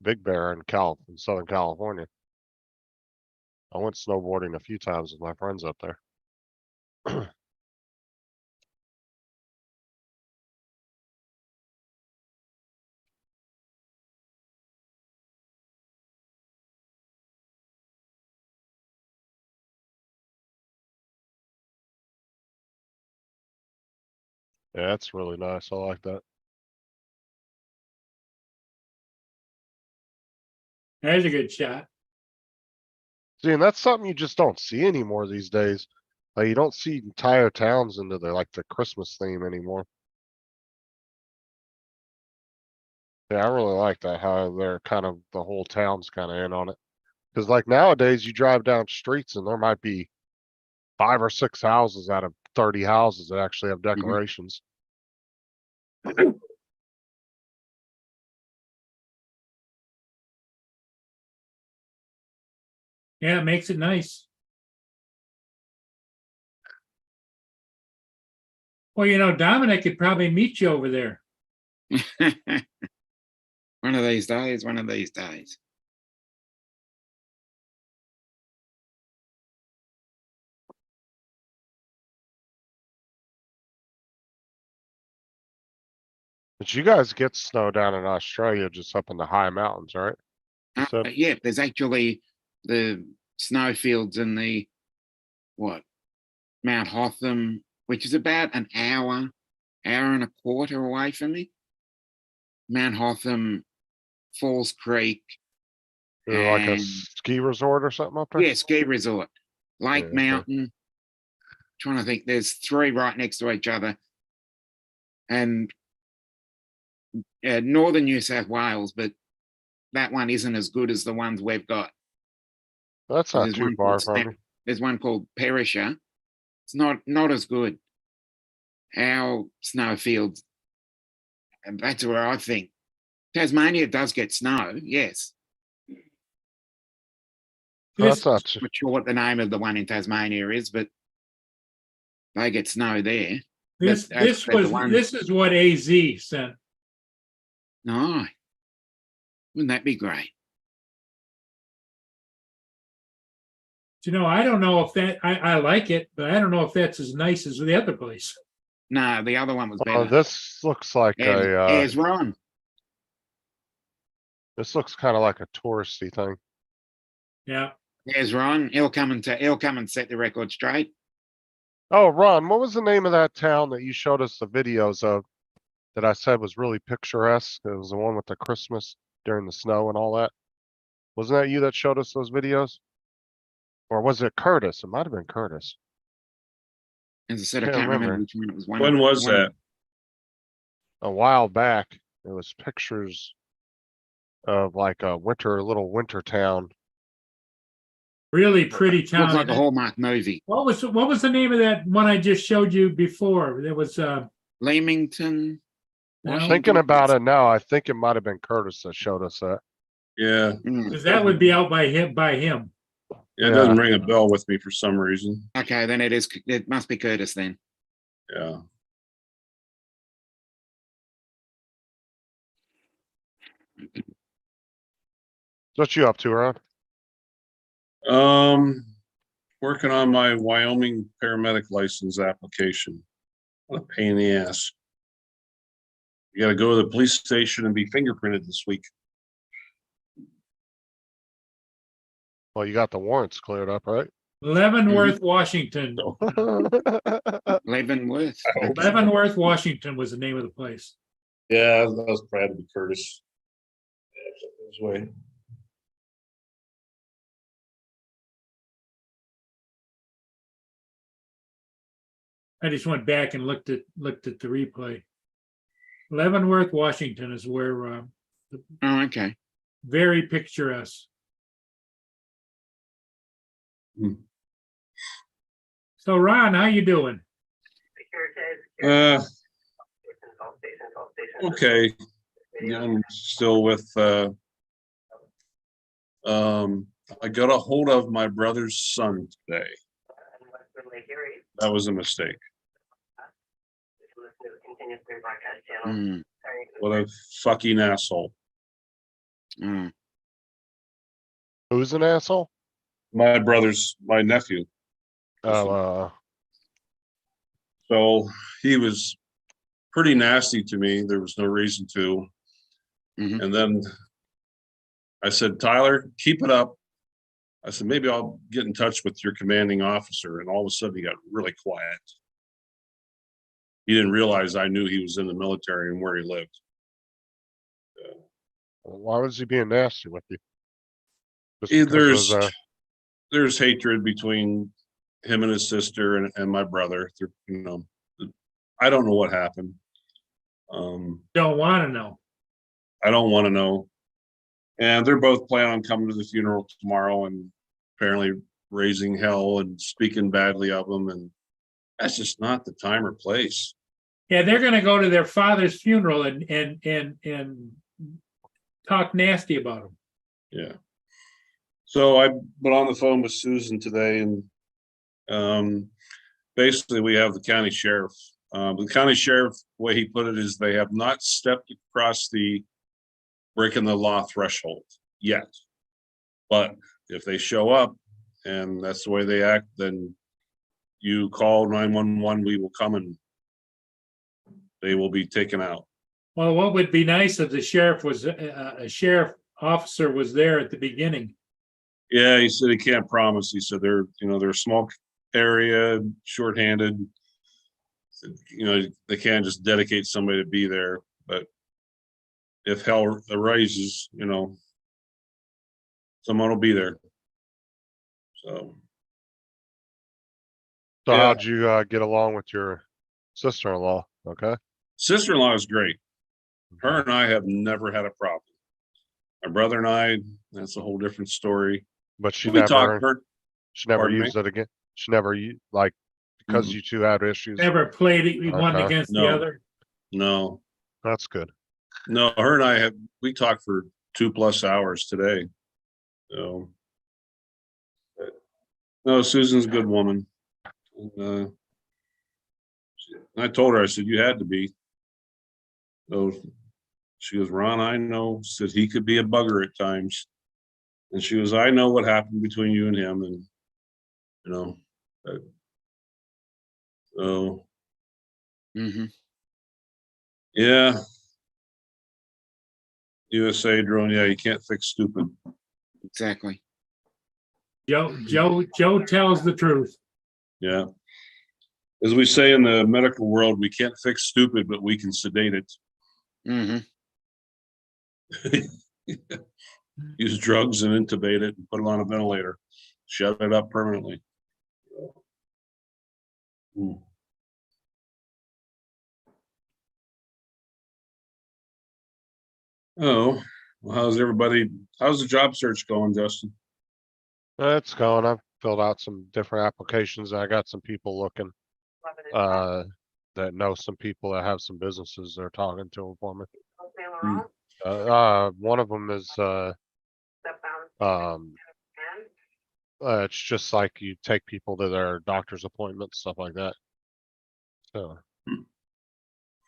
C: Big Bear in Southern California. I went snowboarding a few times with my friends up there. Yeah, that's really nice. I like that.
A: There's a good shot.
C: See, and that's something you just don't see anymore these days. Like you don't see entire towns into the Christmas theme anymore. Yeah, I really like that, how they're kind of the whole town's kind of in on it. Because like nowadays you drive down streets and there might be 5 or 6 houses out of 30 houses that actually have decorations.
A: Yeah, it makes it nice. Well, Dominic could probably meet you over there.
B: One of these days, one of these days.
C: But you guys get snow down in Australia, just up in the high mountains, right? You said?
B: Yeah, there's actually the snowfields in the Mount Hotham, which is about an hour and a quarter away from me. Mount Hotham, Falls Creek.
C: Is there like a
B: and-
C: ski resort or something up there?
B: Yeah, ski resort. Lake
C: Yeah, okay.
B: Mountain. Trying to think, there's 3 right next to each other. And northern New South Wales, but that one isn't as good as the ones we've got.
C: That's not
B: There's
C: too
B: one
C: far
B: called
C: from me.
B: There's one called Perisher. It's not as good. Our snowfields, and that's where I think Tasmania does get snow. Yes,
A: This,
C: That's not too.
B: not sure what the name of the one in Tasmania is, but they get snow there.
A: this,
B: But as I said, the one-
A: this is what AZ sent.
B: No, wouldn't that be great?
A: I don't know if I like it, but I don't know if that's as nice as the other place.
B: No, the other one was
C: Oh,
B: better.
C: this looks like
B: There's Ron.
C: this looks kind of like a touristy thing.
A: Yeah.
B: There's Ron. He'll come and set the record straight.
C: Oh, Ron, what was the name of that town that you showed us the videos of that I said was really picturesque? It was the one with the Christmas during the snow and all that. Wasn't that you that showed us those videos? Or was it Curtis? It might have been Curtis.
B: As I said, I
C: Can't
B: can't remember
C: remember.
B: which one it was.
D: When was that?
C: A while back, it was pictures of like a little winter town.
A: Really pretty
B: Looks like a
A: town.
B: Hallmark movie.
A: What was the name of that one I just showed you before? There was
B: Leamington.
C: Thinking about it now, I think it might have been Curtis that showed us that.
D: Yeah,
A: Because that would be out by him,
D: it
C: Yeah.
D: doesn't ring a bell with me for some reason.
B: Okay, then it must be Curtis then.
D: Yeah.
C: What you up to, Ron?
D: Working on my Wyoming paramedic license application. What a pain in the ass. You gotta go to the police station and be fingerprinted this week.
C: Well, you got the warrants cleared up, right?
A: Leavenworth, Washington.
B: Leavenworth.
D: I hope so.
A: Leavenworth, Washington was the name of the place.
D: Yeah, that was Brad and Curtis. Yeah, his way.
A: I just went back and looked at the replay. Leavenworth, Washington is where
B: Oh, okay.
A: very picturesque.
D: Hmm.
A: So Ron, how you doing?
D: Okay. Yeah, I'm still with, I got a hold of my brother's son today. That was a mistake.
B: Mm,
D: What a fucking asshole.
B: mm,
C: Who's an asshole?
D: My nephew.
C: Oh,
D: So he was pretty nasty to me. There was no reason to.
B: mhm.
D: And then I said, Tyler, keep it up. I said, maybe I'll get in touch with your commanding officer. And all of a sudden he got really quiet. He didn't realize I knew he was in the military and where he lived.
C: why was he being nasty with you? Just
D: Eh,
C: because
D: There's hatred between him and his sister and my brother. I don't know what happened.
A: Don't want to know.
D: I don't want to know. And they're both planning on coming to the funeral tomorrow and apparently raising hell and speaking badly of him. And that's just not the time or place.
A: Yeah, they're going to go to their father's funeral and talk nasty about him.
D: Yeah. So I've been on the phone with Susan today, and basically we have the county sheriff. The county sheriff, the way he put it is they have not stepped across the breaking the law threshold yet. But if they show up and that's the way they act, then you call 911, we will come and they will be taken out.
A: Well, what would be nice if the sheriff was a sheriff officer was there at the beginning.
D: Yeah, he said he can't promise. He said they're a small area, shorthanded. They can't just dedicate somebody to be there. But if hell arises, someone will be there. So yeah.
C: how'd you get along with your sister-in-law? Okay.
D: Sister-in-law is great. Her and I have never had a problem. My brother and I, that's a whole different story.
C: But she
D: We
C: never
D: talked. Pardon me?
C: used it again. She never because
D: Mhm.
C: you two had issues.
A: Never played it one
C: Okay.
A: against the
D: No.
A: other.
D: No,
C: That's good.
D: no, her and I we talked for 2+ hours today. So, no, Susan's a good woman. And, I told her, I said, you had to be. So she goes, Ron, I know, said he could be a bugger at times. And she goes, I know what happened between you and him. And, so,
B: Mhm.
D: yeah. USA drone, yeah, you can't fix stupid.
B: Exactly.
A: Joe tells the truth.
D: Yeah. As we say in the medical world, we can't fix stupid, but we can sedate it.
B: Mhm.
D: Use drugs and intubate it and put it on a ventilator, shut it up permanently. Hmm. Oh, well, how's the job search going, Justin?
C: It's going. I've filled out some different applications. I got some people looking that that know some people that have some businesses. They're talking to them for me.
D: Hmm.
C: One of them is, um, it's just like you take people to their doctor's appointments, stuff like that. So,
D: Hmm.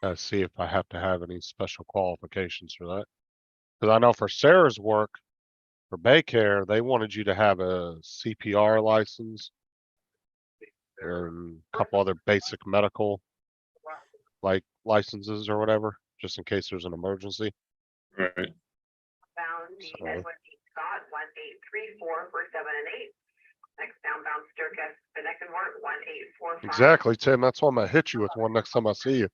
C: gotta see if I have to have any special qualifications for that. Cause I know for Sarah's work, for Baycare, they wanted you to have a CPR license and a couple other basic medical, like licenses or whatever, just in case there's an emergency.
D: Right.
C: So, exactly, Tim. That's why I'm gonna hit you with one next time I see you.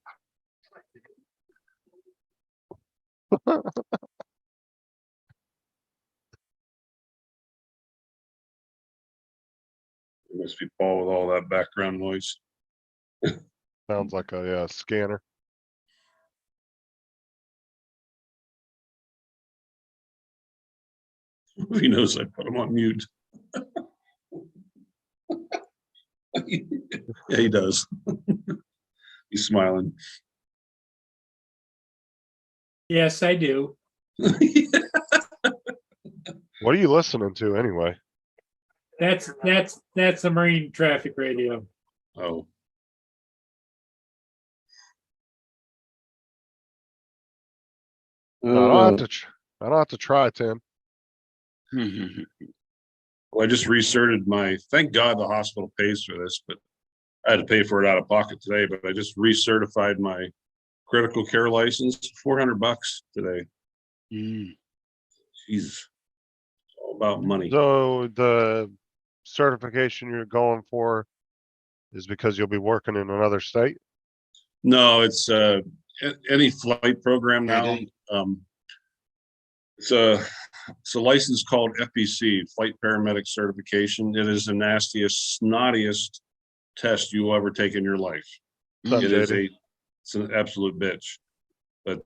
D: It must be Paul with all that background noise.
C: Sounds like a scanner.
D: He knows I put him on mute. Yeah, he does. He's smiling.
A: Yes, I do.
C: What are you listening to anyway?
A: That's the marine traffic radio.
D: Oh,
C: No, I don't have to. I don't have to try, Tim.
D: well, I just recerted my, thank God the hospital pays for this, but I had to pay for it out of pocket today, but I just recertified my critical care license, $400 today.
B: Mm.
D: Jesus. It's all about money.
C: So the certification you're going for is because you'll be working in another state?
D: No, it's any flight program now.
B: Okay.
D: It's a license called FPC, Flight Paramedic Certification. It is the nastiest, snottiest test you will ever take in your life.
C: What's up,
D: It is
C: JD?
D: it's an absolute bitch. But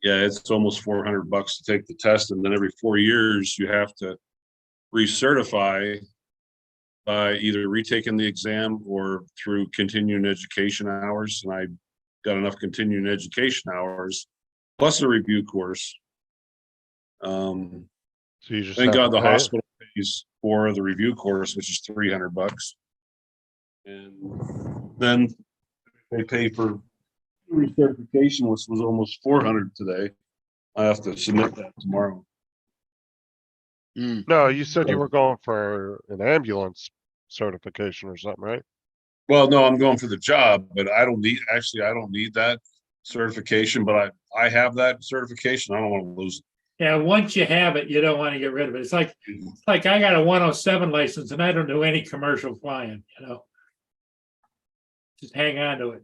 D: yeah, it's almost $400 to take the test, and then every 4 years you have to recertify by either retaking the exam or through continuing education hours. And I got enough continuing education hours plus a review course.
C: So you just
D: Thank
C: have
D: God
C: to
D: the
C: pay it?
D: hospital pays for the review course, which is $300. And then they pay for recertification, which was almost 400 today. I have to submit that tomorrow.
B: Mm.
C: No, you said you were going for an ambulance certification or something, right?
D: Well, no, I'm going for the job, but I don't need, actually, I don't need that certification, but I have that certification. I don't want to lose it.
A: Yeah, once you have it, you don't want to get rid of it. It's like I got a 107 license and I don't do any commercial flying, Just hang on to it.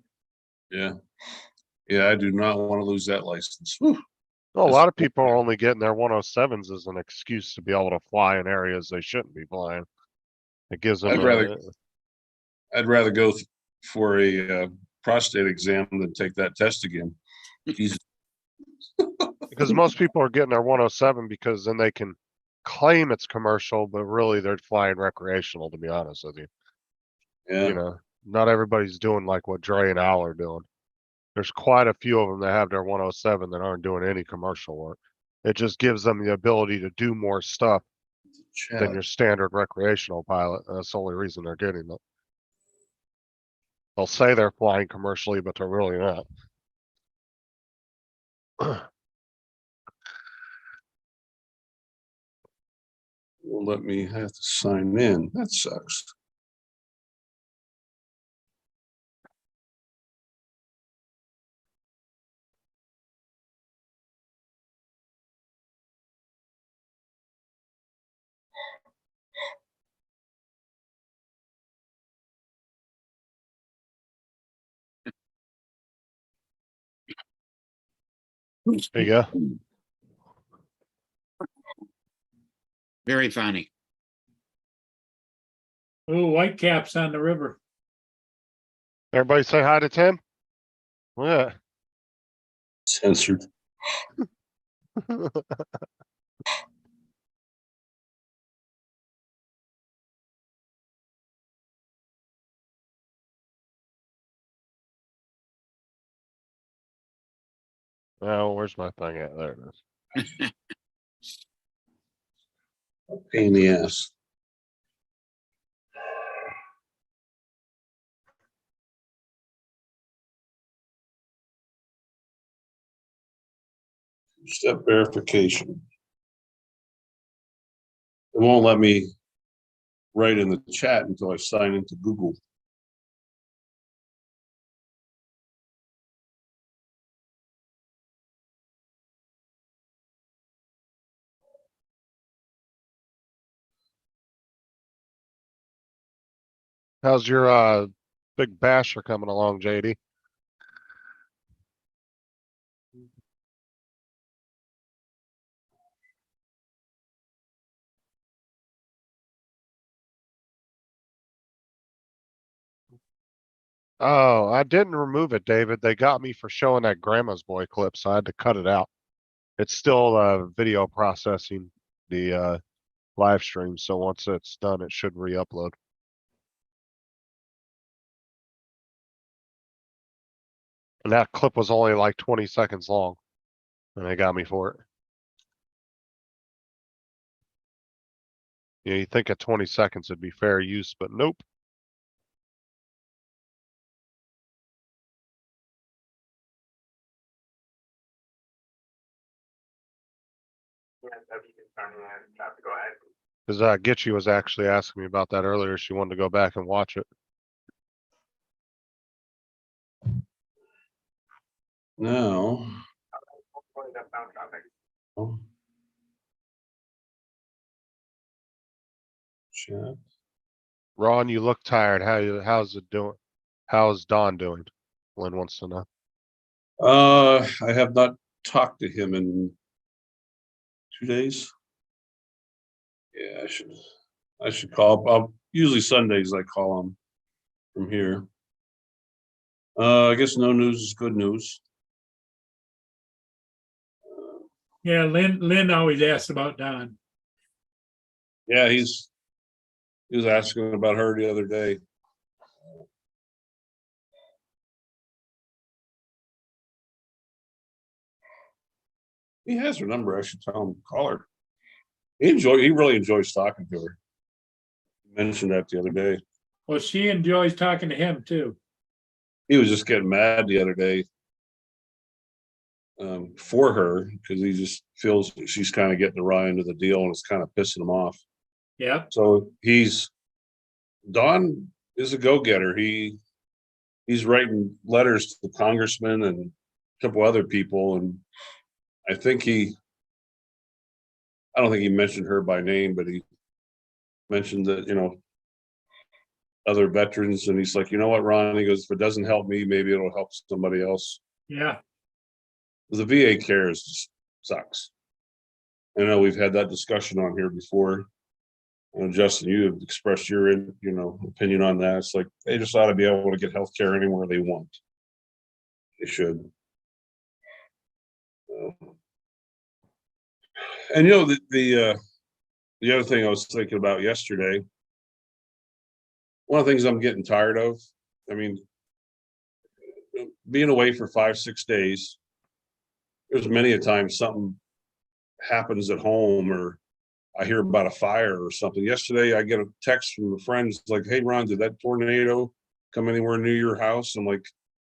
D: Yeah. Yeah, I do not want to lose that license. Whew.
C: Well, a lot of people are only getting their 107s as an excuse to be able to fly in areas they shouldn't be flying. It gives them
D: I'd rather go for a prostate exam than take that test again. Jesus.
C: because most people are getting their 107 because then they can claim it's commercial, but really they're flying recreational, to be honest with you.
D: Yeah.
C: You know, not everybody's doing like what Dre and Al are doing. There's quite a few of them that have their 107 that aren't doing any commercial work. It just gives them the ability to do more stuff than your standard recreational pilot. That's the only reason they're getting it. They'll say they're flying commercially, but they're really not.
D: Will let me have to sign in. That sucks.
C: There you go.
B: Very funny.
A: Oh, white caps on the river.
C: Everybody say hi to Tim. Yeah.
D: Censored.
C: Oh, where's my thing at? There it is.
D: Pain in the ass. Step verification. It won't let me write in the chat until I sign into Google.
C: How's your big basher coming along, JD? Oh, I didn't remove it, David. They got me for showing that Grandma's Boy clip, so I had to cut it out. It's still video processing the live stream, so once it's done, it should re-upload. And that clip was only like 20 seconds long, and they got me for it. You think at 20 seconds it'd be fair use, but nope. Because Gitchy was actually asking me about that earlier. She wanted to go back and watch it.
D: Now. Chat.
C: Ron, you look tired. How's it doing? How's Don doing? Lynn wants to know.
D: I have not talked to him in 2 days. Yeah, I should call. Usually Sundays I call him from here. I guess no news is good news.
A: Yeah, Lynn always asks about Don.
D: Yeah, he was asking about her the other day. He has her number. I should tell him to call her. He really enjoys talking to her. He mentioned that the other day.
A: Well, she enjoys talking to him too.
D: He was just getting mad the other day for her because he just feels that she's kind of getting the raw end of the deal and it's kind of pissing him off.
A: Yeah.
D: So Don is a go-getter. He's writing letters to congressmen and a couple other people, and I don't think he mentioned her by name, but he mentioned that, other veterans, and he's like, you know what, Ron? He goes, if it doesn't help me, maybe it'll help somebody else.
A: Yeah.
D: The VA cares just sucks. I know we've had that discussion on here before. Justin, you have expressed your opinion on that. It's like they just ought to be able to get health care anywhere they want. They should. And the other thing I was thinking about yesterday, one of the things I'm getting tired of, I mean, being away for 5-6 days, there's many a time something happens at home or I hear about a fire or something. Yesterday, I get a text from a friend like, hey, Ron, did that tornado come anywhere near your house? I'm like,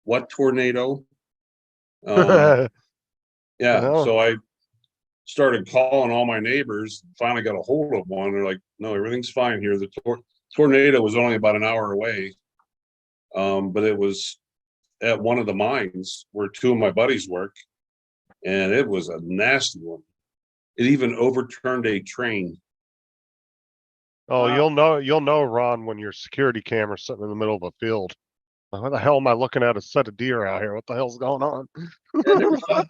D: what tornado? Yeah.
C: Uh-huh.
D: So I started calling all my neighbors, finally got a hold of one. They're like, no, everything's fine here. The tornado was only about an hour away. But it was at one of the mines where two of my buddies work. And it was a nasty one. It even overturned a train.
C: Oh,
A: Wow.
C: you'll know, Ron, when your security camera's sitting in the middle of a field. What the hell am I looking at? A set of deer out here? What the hell's going on?
D: I never thought,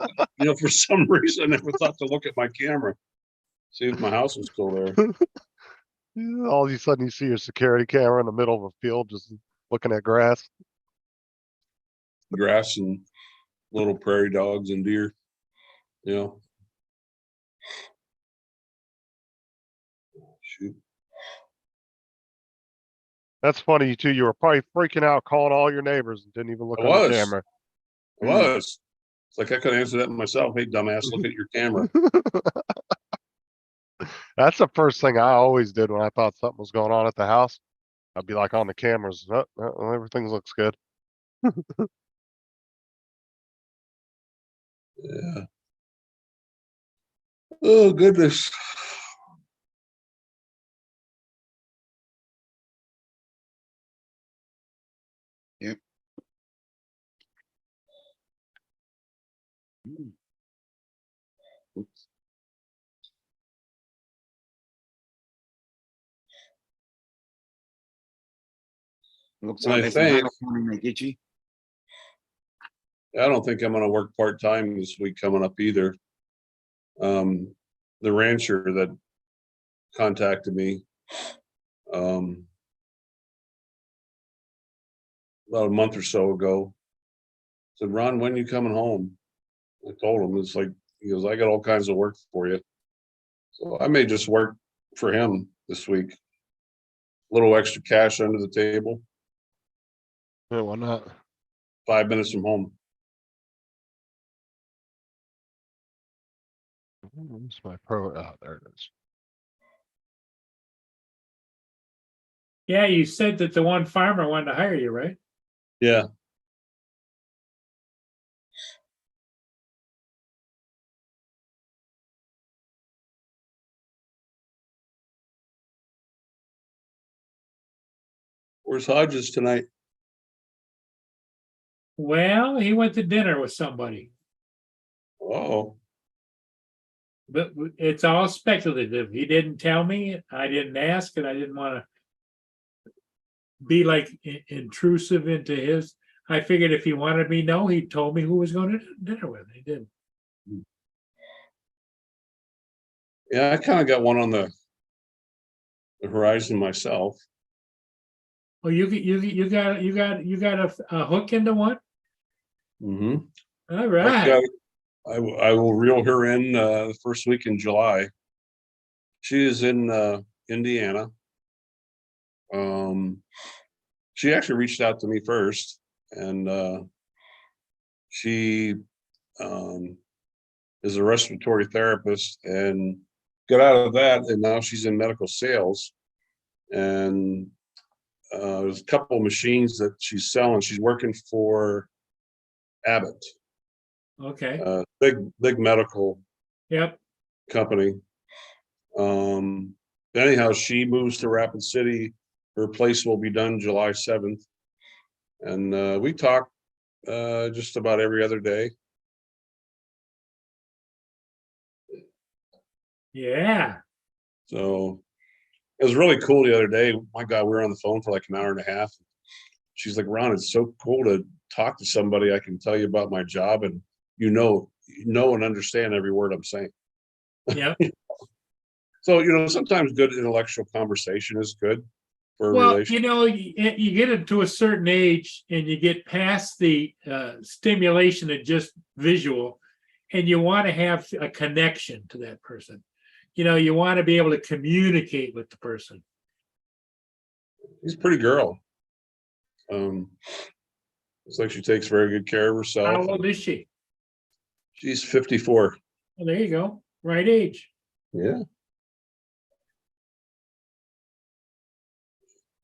D: for some reason, I never thought to look at my camera, see if my house was still there.
C: All of a sudden you see your security camera in the middle of a field just looking at grass.
D: Grass and little prairie dogs and deer. Shoot.
C: That's funny too. You were probably freaking out, calling all your neighbors and didn't even look
D: I
C: on the
D: was.
C: camera.
D: I was. It's like I could answer that myself. Hey, dumbass, look at your camera.
C: That's the first thing I always did when I thought something was going on at the house. I'd be like on the cameras, oh, oh, everything looks good.
D: Yeah. Oh, goodness.
B: Hmm. Oops. Looks
D: And
B: like
D: I
B: there's
D: think,
B: another one in there, Gitchy.
D: I don't think I'm gonna work part-time this week coming up either. The rancher that contacted me, about a month or so ago, said, Ron, when you coming home? I told him, it's like, he goes, I got all kinds of work for you. So I may just work for him this week. Little extra cash under the table,
C: Yeah, why not?
D: 5 minutes from home.
C: Where's my pro? Oh, there it is.
A: Yeah, you said that the one farmer wanted to hire you, right?
D: Yeah. Where's Hodges tonight?
A: Well, he went to dinner with somebody,
D: Oh,
A: but it's all speculative. He didn't tell me, I didn't ask, and I didn't want to be like intrusive into his. I figured if he wanted me to know, he told me who was going to dinner with. He did.
D: yeah, I kind of got one on the horizon myself.
A: Well, you got a hook into one.
D: Mm-hmm.
A: All right.
D: I will reel her in the first week in July. She is in Indiana. She actually reached out to me first, and she is a respiratory therapist and got out of that, and now she's in medical sales. And there's a couple of machines that she's selling. She's working for Abbott,
A: Okay.
D: big medical
A: Yep.
D: company. Anyhow, she moves to Rapid City. Her place will be done July 7th. And we talk just about every other day.
A: Yeah.
D: So it was really cool the other day. My God, we were on the phone for like an hour and a half. She's like, Ron, it's so cool to talk to somebody. I can tell you about my job, and you know and understand every word I'm saying.
A: Yep.
D: So, sometimes good intellectual conversation is good for a
A: Well,
D: relationship.
A: you get into a certain age and you get past the stimulation of just visual, and you want to have a connection to that person. You want to be able to communicate with the person.
D: She's a pretty girl. It's like she takes very good care of
A: How
D: herself.
A: old is she?
D: She's 54.
A: Well, there you go. Right age.
D: Yeah.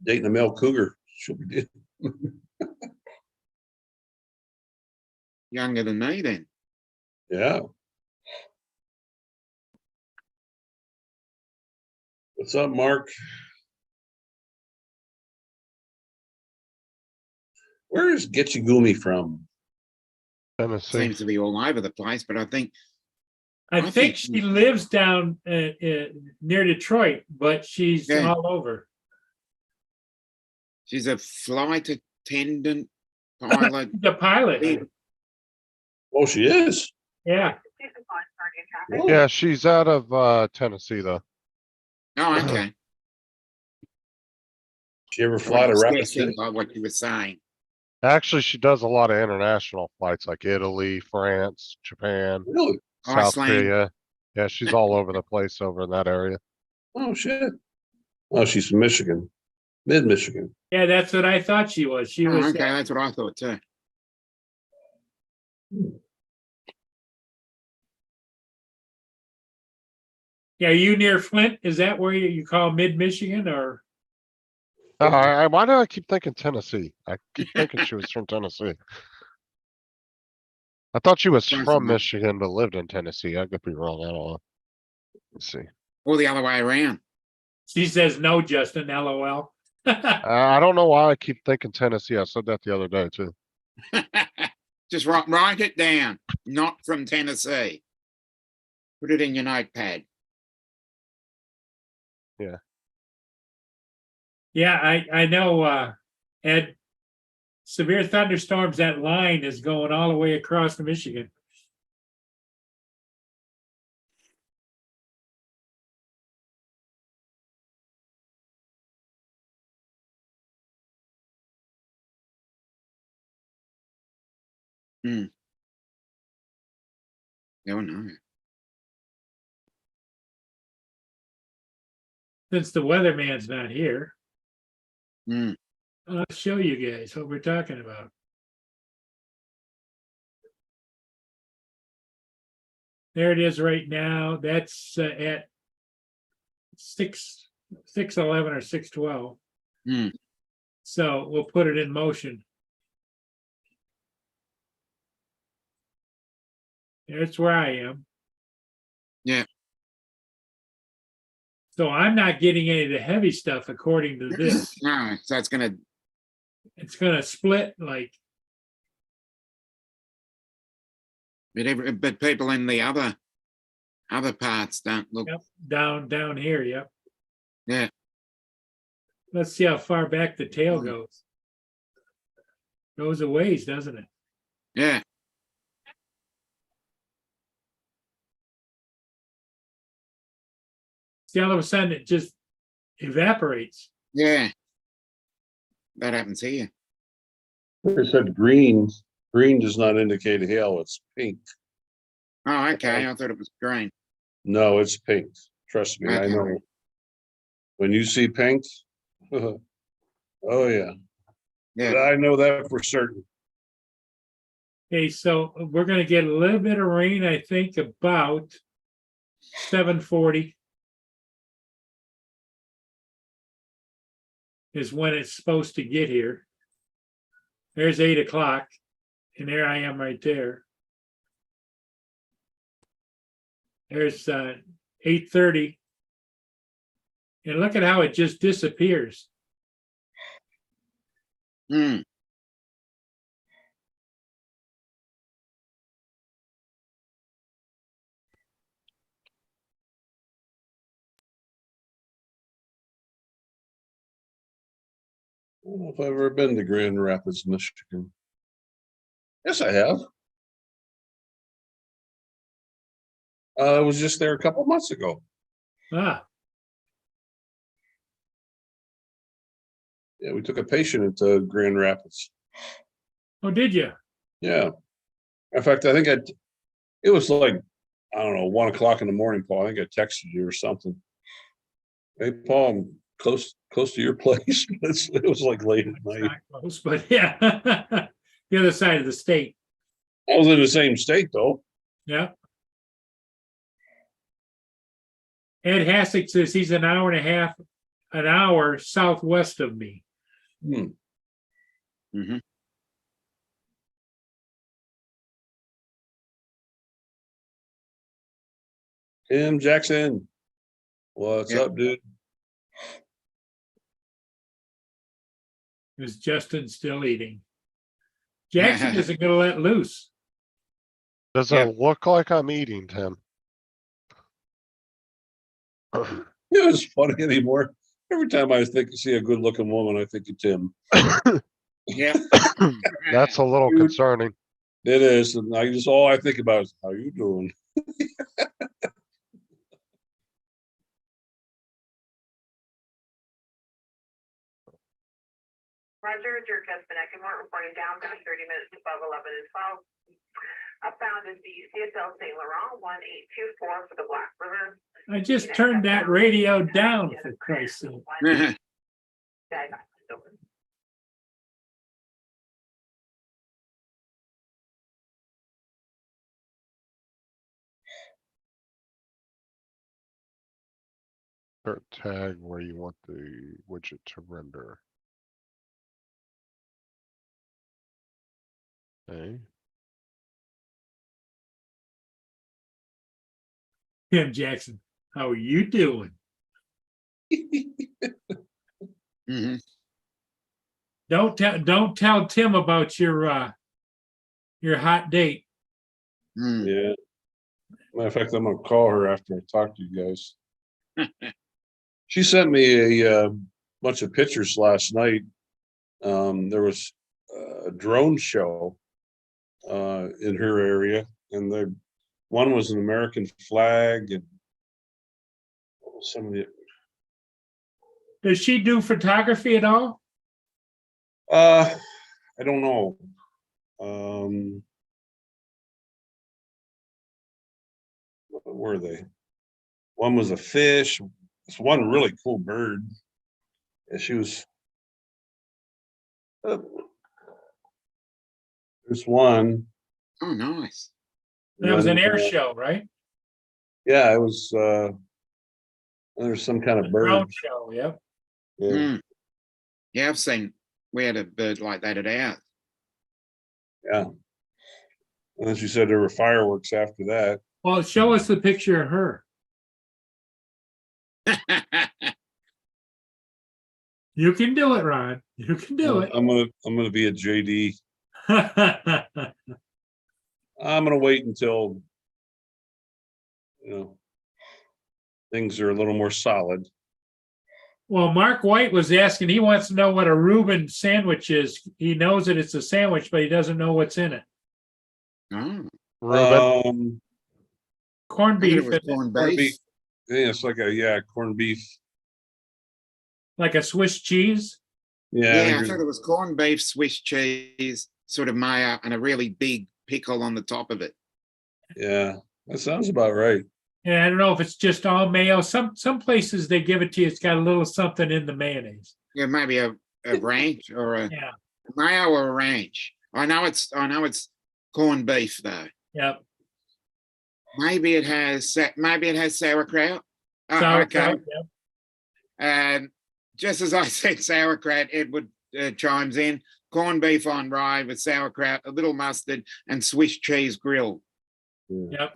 D: Dating a male cougar. She'll be dead.
B: Younger than me then.
D: Yeah. What's up, Mark? Where is Getchigumi from?
C: Tennessee.
B: Seems to be all over the place, but I think
A: I
B: I
A: think
B: think
A: she lives down near Detroit, but she's
B: Yeah.
A: all over.
B: she's a flight attendant, pilot.
A: The pilot.
B: Yeah.
D: Oh, she is.
A: Yeah.
D: Whoa.
C: Yeah, she's out of Tennessee though.
B: Oh, okay.
D: She ever
B: I
D: fly to
B: was
D: Rapid
B: guessing
D: City?
B: by what you were saying.
C: Actually, she does a lot of international flights like Italy, France, Japan,
D: Really?
C: South
B: Iceland.
C: Korea. Yeah, she's all over the place over in that area.
D: Oh, shit. Oh, she's from Michigan, mid-Michigan.
A: Yeah, that's what I thought she was. She
B: Oh,
A: was
B: okay, that's what I thought too.
A: Yeah, are you near Flint? Is that where you call mid-Michigan or?
C: Why do I keep thinking Tennessee? I keep thinking she was from Tennessee. I thought she was
B: Close
C: from
B: enough.
C: Michigan but lived in Tennessee. I could be wrong. I don't know. Let's see.
B: Or the other way around.
A: She says no, Justin, LOL.
C: I don't know why I keep thinking Tennessee. I said that the other day too.
B: Just write it down. Not from Tennessee. Put it in your notepad.
A: Yeah, I know, Ed, severe thunderstorms, that line is going all the way across to Michigan.
B: No, no.
A: Since the weatherman's not here,
B: Hmm.
A: I'll show you guys what we're talking about. There it is right now. That's at 6:11 or 6:12.
B: Hmm.
A: So we'll put it in motion. There's where I am.
B: Yeah.
A: So I'm not getting any of the heavy stuff according to this.
B: No, so it's gonna.
A: It's gonna split like,
B: But people in the other parts don't look.
A: yep, down here, yep.
B: Yeah.
A: Let's see how far back the tail
B: Hmm.
A: goes. Goes a ways, doesn't it?
B: Yeah.
A: See, all of a sudden it just evaporates.
B: Yeah. That happens here.
D: They said green. Green does not indicate hail. It's pink.
B: Oh, okay. I thought it was green.
D: No, it's pink. Trust me, I
B: Okay.
D: know. When you see pink, oh yeah, but
B: Yeah.
D: I know that for certain.
A: Okay, so we're gonna get a little bit of rain, I think, about 7:40. Is when it's supposed to get here. There's 8 o'clock, and there I am right there. There's 8:30. And look at how it just disappears.
B: Hmm.
D: I don't know if I've ever been to Grand Rapids, Michigan. Yes, I have. I was just there a couple months ago.
A: Ah,
D: Yeah, we took a patient into Grand Rapids.
A: oh, did you?
D: Yeah. In fact, I think it was like, I don't know, 1 o'clock in the morning, Paul. I think I texted you or something. Hey, Paul, I'm close to your place. It was like late at night.
A: Not close, but yeah. The other side of the state.
D: I was in the same state though.
A: Yeah. Ed Hassick says he's an hour southwest of me.
D: Hmm.
B: Hmm.
D: Tim Jackson. What's
B: Yeah.
D: up, dude?
A: Is Justin still eating? Jackson isn't gonna let loose.
C: Does
B: Yeah.
C: it look like I'm eating, Tim?
D: It was funny anymore. Every time I see a good looking woman, I think of Tim.
B: Yeah.
C: That's a little concerning.
D: It is. And all I think about is how you doing?
E: Roger, Dirk Espinette, reporting downbound 30 minutes above 11 and 12. Upbound is the CSL St. Laurent 1824 for the Black River.
A: I just turned that radio down, for Christ's sake.
E: Yeah,
C: Insert tag where you want the widget to render. Okay.
A: Tim Jackson, how are you doing?
B: Mhm.
A: Don't tell Tim about your hot date.
B: Mm.
D: Yeah. Matter of fact, I'm gonna call her after I talk to you guys. She sent me a bunch of pictures last night. There was a drone show in her area, and the one was an American flag, and what was some of the
A: Does she do photography at all?
D: I don't know. What were they? One was a fish. It's one really cool bird. And she was. There's one.
B: Oh, nice.
A: That was an
D: and
A: air
D: then,
A: show, right?
D: Yeah, it was. There's some kind of bird.
A: Drone show, yep.
D: Yeah.
B: Mm. Yeah, I've seen, we had a bird like that at ours.
D: Yeah. And then she said there were fireworks after that.
A: Well, show us the picture of her. You can do it, Ron. You can do it.
D: I'm gonna be a JD. I'm gonna wait until things are a little more solid.
A: Well, Mark White was asking, he wants to know what a Reuben sandwich is. He knows that it's a sandwich, but he doesn't know what's in it.
B: Oh,
C: Ruben,
A: Corned
B: I thought
A: beef,
B: it was corned beef.
D: beef. Yeah, it's like corned beef.
A: like a Swiss cheese.
D: Yeah,
B: Yeah, I thought it was corned beef, Swiss cheese, sort of mayo, and a really big pickle on the top of it.
D: yeah, that sounds about right.
A: And I don't know if it's just all mayo. Some places they give it to you. It's got a little something in the mayonnaise.
B: Yeah, maybe a ranch or a
A: Yeah.
B: mayo or a ranch. I know it's corned beef though.
A: Yep.
B: Maybe it has sauerkraut.
A: Sauerkraut,
B: Okay.
A: yep.
B: And just as I said sauerkraut, Edward chimes in. Corned beef on rye with sauerkraut, a little mustard, and Swiss cheese grilled.
A: Yep.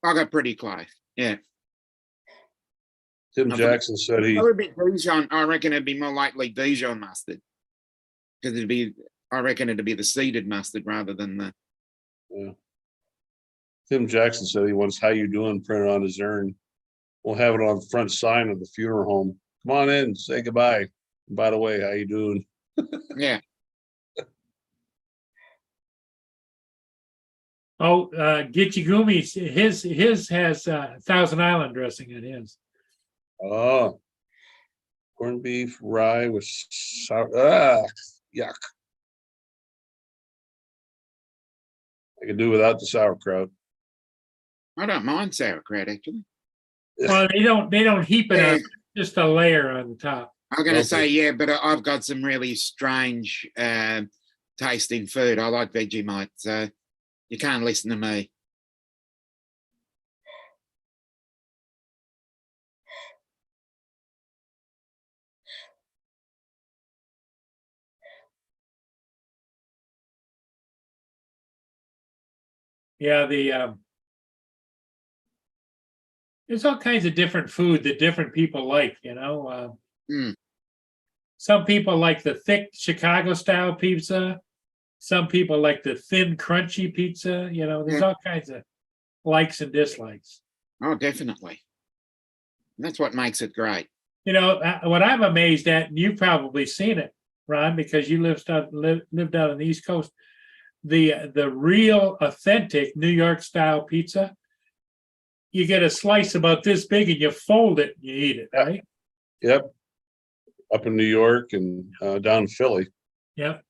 B: I got pretty close. Yeah.
D: Tim Jackson said he.
B: It would be Dijon. I reckon it'd be more likely Dijon mustard. Because I reckon it'd be the seeded mustard rather than the.
D: Yeah. Tim Jackson said he wants "How you doing" printed on his urn. We'll have it on the front sign of the funeral home. Come on in, say goodbye. And by the way, how you doing?
B: Yeah.
A: Oh, Gitchigumi's his has Thousand Island dressing in his.
D: Oh, corned beef, rye with sour. Yuck. I could do without the sauerkraut.
B: I don't mind sauerkraut actually.
A: Well, they don't heap it
B: Yeah.
A: on, just a layer on the top.
B: I'm gonna
D: Okay.
B: say yeah, but I've got some really strange tasting food. I like Vegemite, so you can't listen to me.
A: Yeah, there's all kinds of different food that different people like,
B: Mm.
A: Some people like the thick Chicago style pizza. Some people like the thin, crunchy pizza. There's all kinds of likes and dislikes.
B: Oh, definitely. That's what makes it great.
A: What I'm amazed at, and you've probably seen it, Ron, because you lived out on the East Coast. The real authentic New York style pizza, you get a slice about this big and you fold it and you eat it, right?
D: Yep. Up in New York and down in Philly.
A: Yep.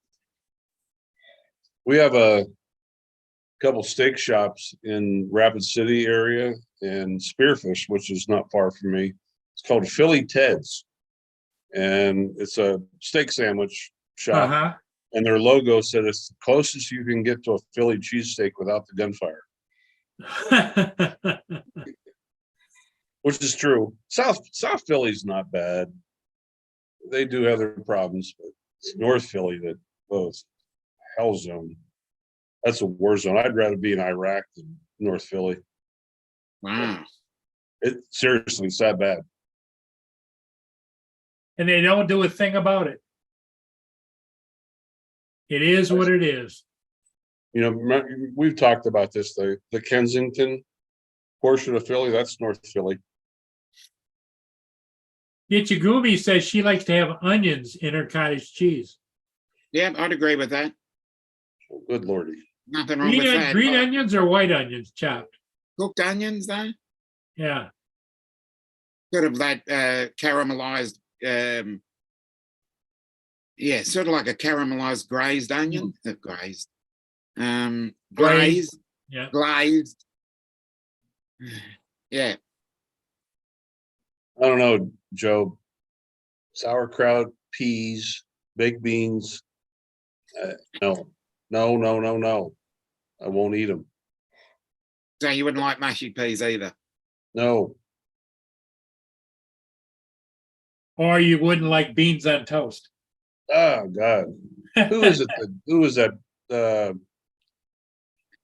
D: We have a couple steak shops in Rapid City area and Spearfish, which is not far from me. It's called Philly Ted's. And it's a steak sandwich shop.
A: Uh-huh.
D: And their logo said it's the closest you can get to a Philly cheesesteak without the gunfire. which is true. South Philly's not bad. They do have their problems, but it's North Philly that, oh, it's a hell zone. That's a war zone. I'd rather be in Iraq than North Philly.
B: Wow.
D: It seriously, it's that bad.
A: And they don't do a thing about it. It is what it is.
D: You know, we've talked about this, the Kensington portion of Philly, that's North Philly.
A: Ichigumi says she likes to have onions in her cottage cheese.
B: Yeah, I'd agree with that.
D: Oh, good Lordy.
B: Nothing wrong with that.
A: Green onions or white onions chopped?
B: Cooked onions, though.
A: Yeah.
B: Sort of that caramelized. Yeah, sort of like a caramelized glazed onion. Glazed. Glazed.
A: Yeah.
B: Glazed. Yeah.
D: I don't know, Joe. Sauerkraut, peas, baked beans. No. I won't eat them.
B: So you wouldn't like mushy peas either.
D: No.
A: Or you wouldn't like beans on toast.
D: Oh, God. Who is it? Who is that?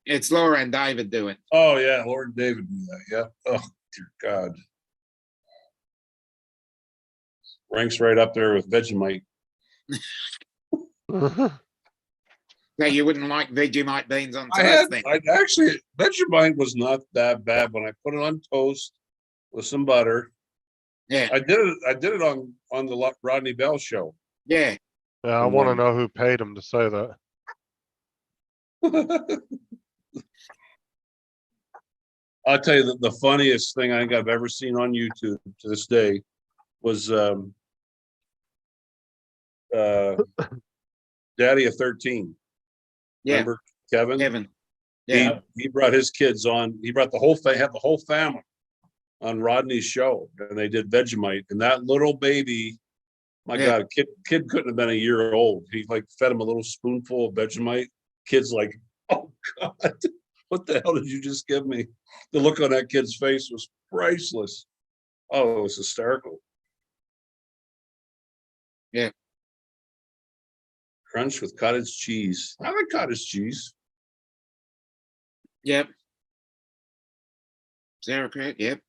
B: It's Laura and David do it.
D: Oh, yeah, Lord David knew that. Yeah. Oh, dear God. Ranks right up there with Vegemite.
B: So you wouldn't like Vegemite beans on
D: I
B: toast then?
D: actually, Vegemite was not that bad when I put it on toast with some butter.
B: Yeah,
D: I did it on the Rodney Bell show.
B: yeah.
C: Yeah, I wanna know who paid him to say that.
D: I'll tell you the funniest thing I think I've ever seen on YouTube to this day was Daddy of 13.
B: Yeah,
D: Remember Kevin?
B: Kevin. Yeah,
D: He brought his kids on. He brought the whole thing, had the whole family on Rodney's show, and they did Vegemite. And that little baby, my
B: Yeah.
D: God, kid couldn't have been a year old. He like fed him a little spoonful of Vegemite. Kid's like, oh God, what the hell did you just give me? The look on that kid's face was priceless. Oh, it was hysterical.
B: Yeah.
D: Crunch with cottage cheese. I like cottage cheese.
B: yep. Sauerkraut, yep.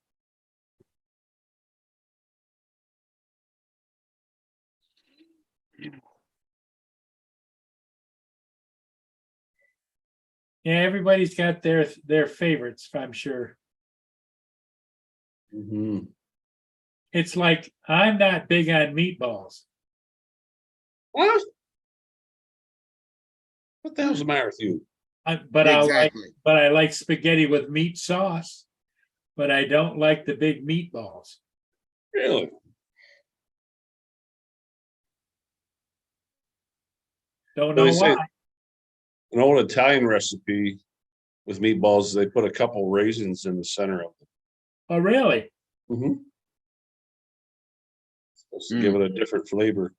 A: Yeah, everybody's got their favorites, I'm sure.
D: Mhm.
A: It's like I'm not big on meatballs.
D: What? What the hell's the matter with you?
A: But
B: Exactly.
A: I like spaghetti with meat sauce, but I don't like the big meatballs.
D: Really?
A: Don't
D: Well,
A: know
D: they say
A: why.
D: an old Italian recipe with meatballs, they put a couple raisins in the center of them.
A: Oh, really?
D: Supposed to give it a different flavor.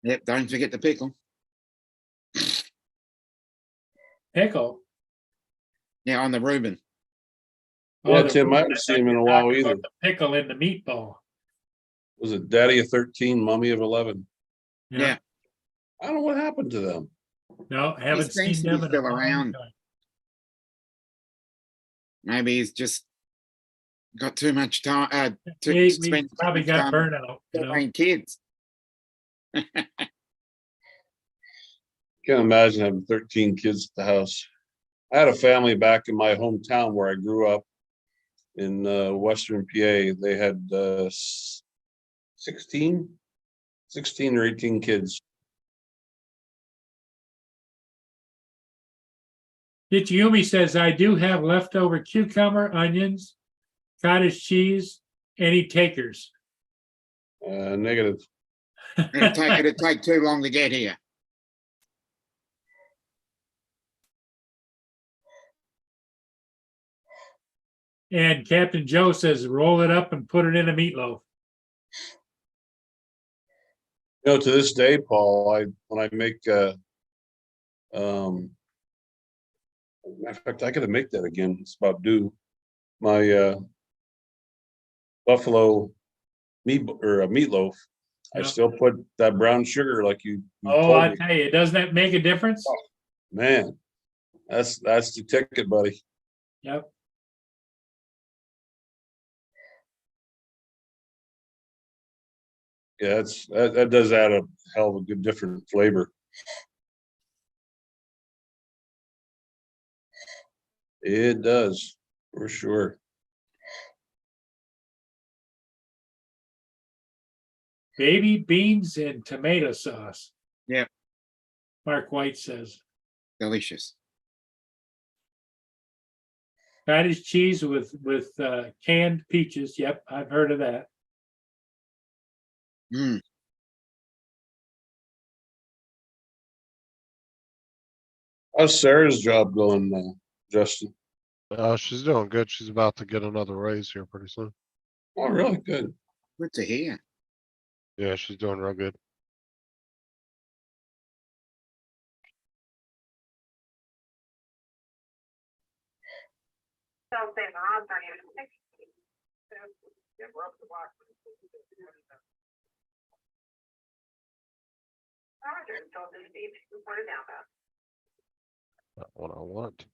B: Yep, don't forget the pickle.
A: Pickle.
B: Yeah, on the Reuben.
D: Yeah,
A: the
D: Tim, I
A: Reuben,
D: haven't seen him in a
A: thought
D: while
A: you were talking
D: either.
A: about the pickle in the meatball.
D: Was it Daddy of 13, Mummy of 11?
B: Yeah.
D: I don't know what happened to them.
A: No, haven't
B: seems
A: seen
B: to be
A: them in a
B: still
A: long
B: around.
A: time.
B: Maybe he's just got too much time.
A: We probably got burnout.
B: Between kids.
D: Can't imagine having 13 kids at the house. I had a family back in my hometown where I grew up in Western PA. They had 16 or 18 kids.
A: Ichiyumi says, I do have leftover cucumber, onions, cottage cheese, any takers.
D: Negative.
B: It'd take too long to get here.
A: And Captain Joe says, roll it up and put it in a meatloaf.
D: You know, to this day, Paul, when I make matter of fact, I gotta make that again. It's about due. My buffalo or a meatloaf, I
A: Yeah.
D: still put that brown sugar like you
A: Oh,
D: told
A: I
D: me.
A: tell you, doesn't that make a difference?
D: Man, that's the ticket, buddy.
A: Yep.
D: Yeah, that does add a hell of a good different flavor. It does, for sure.
A: Baby beans and tomato sauce.
B: Yep.
A: Mark White says
B: Delicious.
A: cottage cheese with canned peaches. Yep, I've heard of that.
B: Mm.
D: How's Sarah's job going, Justin?
C: She's doing good. She's about to get another raise here pretty soon.
D: Oh, really good.
B: Good to hear.
C: Yeah, she's doing real good.
E: So St. Laurent's aren't even sixty. Yeah, we're up to block. Roger, so this needs reported down, Beth.
C: Not what I want.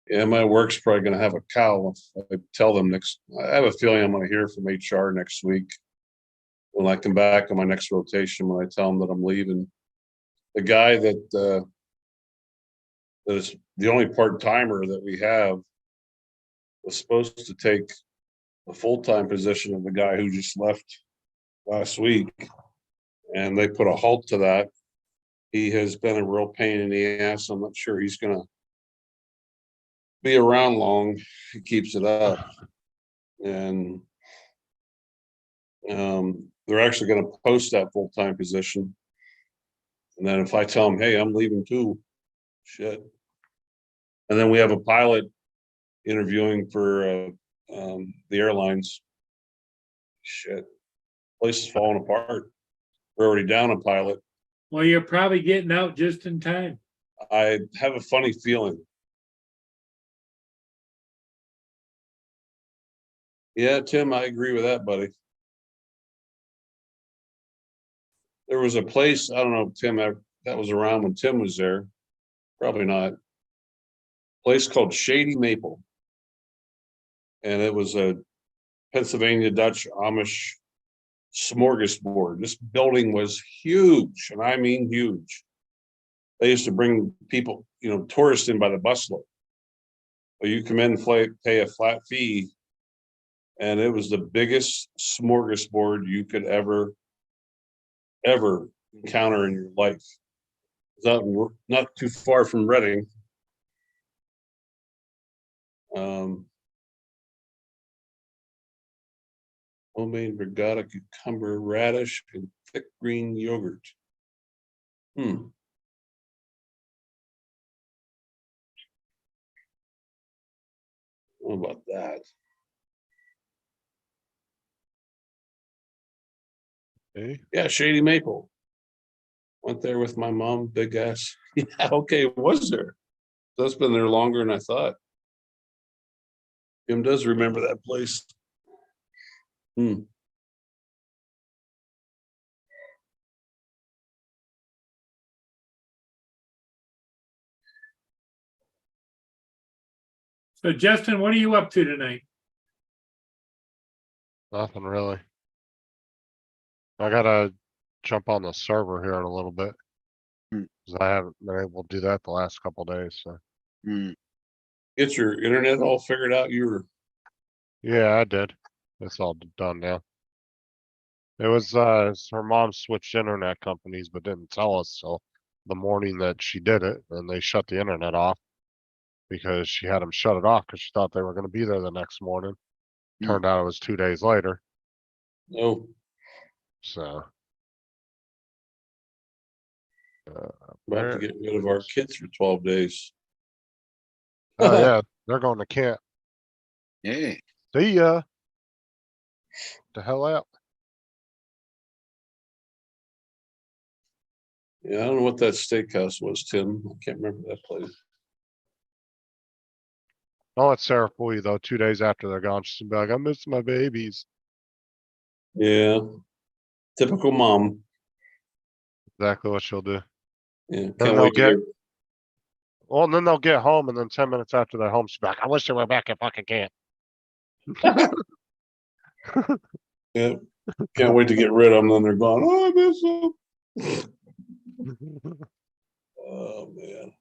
D: Yeah, my work's probably gonna have a cow. If I tell them I have a feeling I'm gonna hear from HR next week. When I come back on my next rotation, when I tell them that I'm leaving. The guy that is the only part-timer that we have was supposed to take the full-time position of the guy who just left last week. And they put a halt to that. He has been a real pain in the ass. I'm not sure he's gonna be around long. He keeps it up. And they're actually gonna post that full-time position. And then if I tell them, hey, I'm leaving too, shit. And then we have a pilot interviewing for the airlines. Shit, place is falling apart. We're already down a pilot.
A: Well, you're probably getting out just in time.
D: I have a funny feeling. Yeah, Tim, I agree with that, buddy. There was a place, I don't know, Tim, that was around when Tim was there. Probably not. Place called Shady Maple. And it was a Pennsylvania Dutch Amish smorgasbord. This building was huge, and I mean huge. They used to bring people, tourists in by the busload. But you come in and pay a flat fee, and it was the biggest smorgasbord you could ever encounter in your life. Not too far from Reading. Homemade regatta, cucumber, radish, and thick green yogurt. What about that?
C: Hey,
D: Yeah, Shady Maple. Went there with my mom, big ass. Yeah, okay, it was there. That's been there longer than I thought. Jim does remember that place.
A: So Justin, what are you up to tonight?
C: nothing really. I gotta jump on the server here in a little bit.
B: Hmm.
C: 'Cause I haven't been able to do that the last couple days, so.
B: Mm.
D: Get your internet all figured out.
C: Yeah, I did. It's all done now. It was, her mom switched internet companies, but didn't tell us till the morning that she did it, and they shut the internet off. Because she had them shut it off because she thought they were gonna be there the next morning.
B: Hmm.
C: Turned out it was 2 days later,
D: Oh,
C: so.
D: about
C: Where
D: to get rid of our kids for 12 days.
C: Oh, yeah, they're going to camp.
B: Yeah.
C: See ya. The hell out.
D: Yeah, I don't know what that steakhouse was, Tim. I can't remember that place.
C: Don't let Sarah fool you though. 2 days after they're gone, she's gonna be like, I miss my babies.
D: Yeah, typical mom.
C: Exactly what she'll do.
D: Yeah,
C: Then
D: can't
C: they'll
D: wait to
C: get,
D: get.
C: well, and then they'll get home, and then 10 minutes after they're home, she'll be like, I wish they were back at fucking camp.
D: Yeah, can't wait to get rid of them. Then they're gone. Oh, I miss them. Oh man.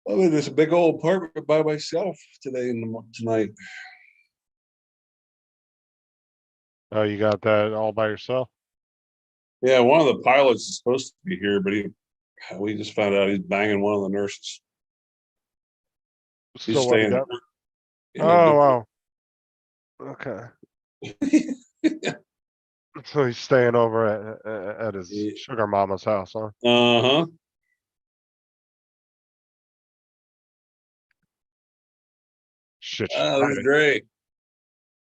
D: I'm in this big old apartment by myself today tonight.
C: Oh, you got that all by yourself?
D: Yeah, one of the pilots is supposed to be here, but we just found out he's banging one of the nurses. He's
C: So what you
D: staying.
C: got?
D: in a
C: Oh, wow. Okay.
D: different-
C: So he's staying over at his
D: Yeah.
C: sugar mama's house, huh?
D: Uh-huh.
C: Shit, she's
D: Oh, this is
C: right.
D: great.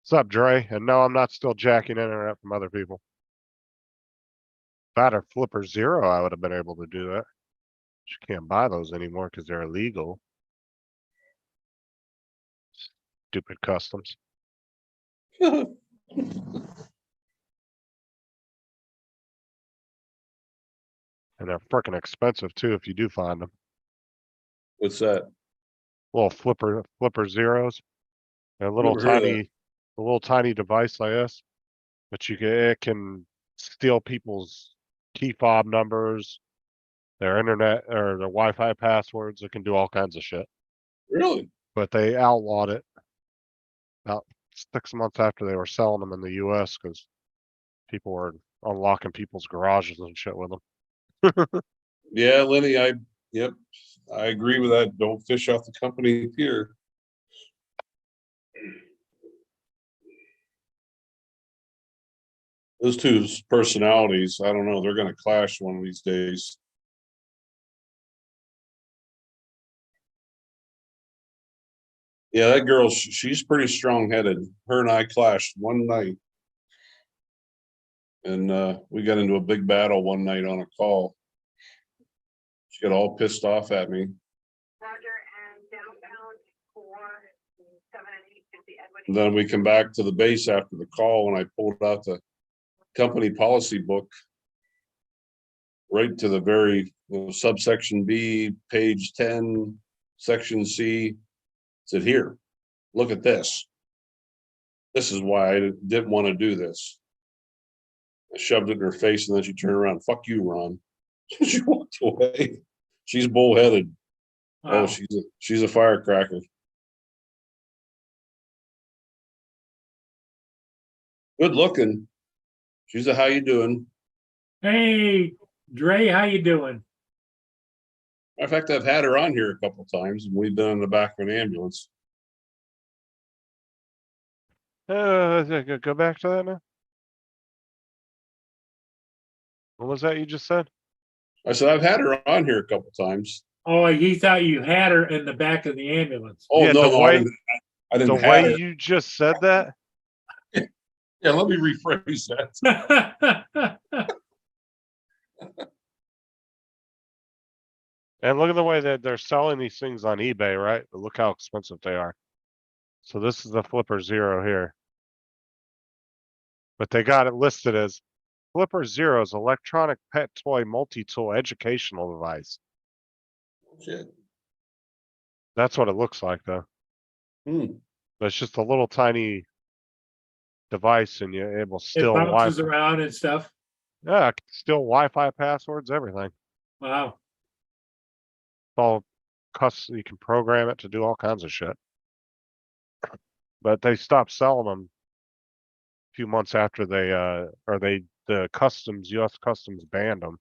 C: What's up, Dre? And no, I'm not still jacking internet from other people. If I had a Flipper Zero, I would have been able to do that. You can't buy those anymore because they're illegal. Stupid customs. And they're freaking expensive too if you do find them.
D: What's that?
C: Little flipper zeros. They're
D: Never heard of that.
C: a little tiny device, I guess. But it can steal people's key fob numbers, their internet or their Wi-Fi passwords. It can do all kinds of shit.
D: Really?
C: But they outlawed it about 6 months after they were selling them in the US because people were unlocking people's garages and shit with them.
D: Yeah, Lenny, yep, I agree with that. Don't fish off the company pier. Those two personalities, I don't know, they're gonna clash one of these days. Yeah, that girl, she's pretty strong-headed. Her and I clashed one night. And we got into a big battle one night on a call. She got all pissed off at me.
E: Roger, and downbound for 7 and 850 Edward.
D: And then we come back to the base after the call and I pulled out the company policy book. Right to the very subsection B, page 10, section C. Said, here, look at this. This is why I didn't want to do this. I shoved it in her face and then she turned around. Fuck you, Ron. She walked away. She's bullheaded.
A: Wow.
D: Oh, she's a firecracker. Good looking. She's a how you doing?
A: Hey, Dre, how you doing?
D: Matter of fact, I've had her on here a couple of times and we've been in the back of an ambulance.
C: Go back to that now. What was that you just said?
D: I said, I've had her on here a couple of times.
A: Oh, you thought you had her in the back of the ambulance.
D: Oh,
C: Yeah,
D: no,
C: the
D: no,
C: way-
D: I didn't
C: The
D: have
C: way
D: her.
C: you just said that,
D: Yeah, let me rephrase that.
C: and look at the way that they're selling these things on eBay, right? But look how expensive they are. So this is the Flipper Zero here. But they got it listed as Flipper Zero's electronic pet toy multi-tool educational device.
D: Shit.
C: That's what it looks like though.
D: Hmm.
C: But it's just a little tiny device and you're able to
A: It
C: steal
A: bounces
C: Wi-Fi.
A: around and stuff.
C: Yeah, steal Wi-Fi passwords, everything.
A: Wow.
C: All you can program it to do all kinds of shit. But they stopped selling them a few months after the US Customs banned them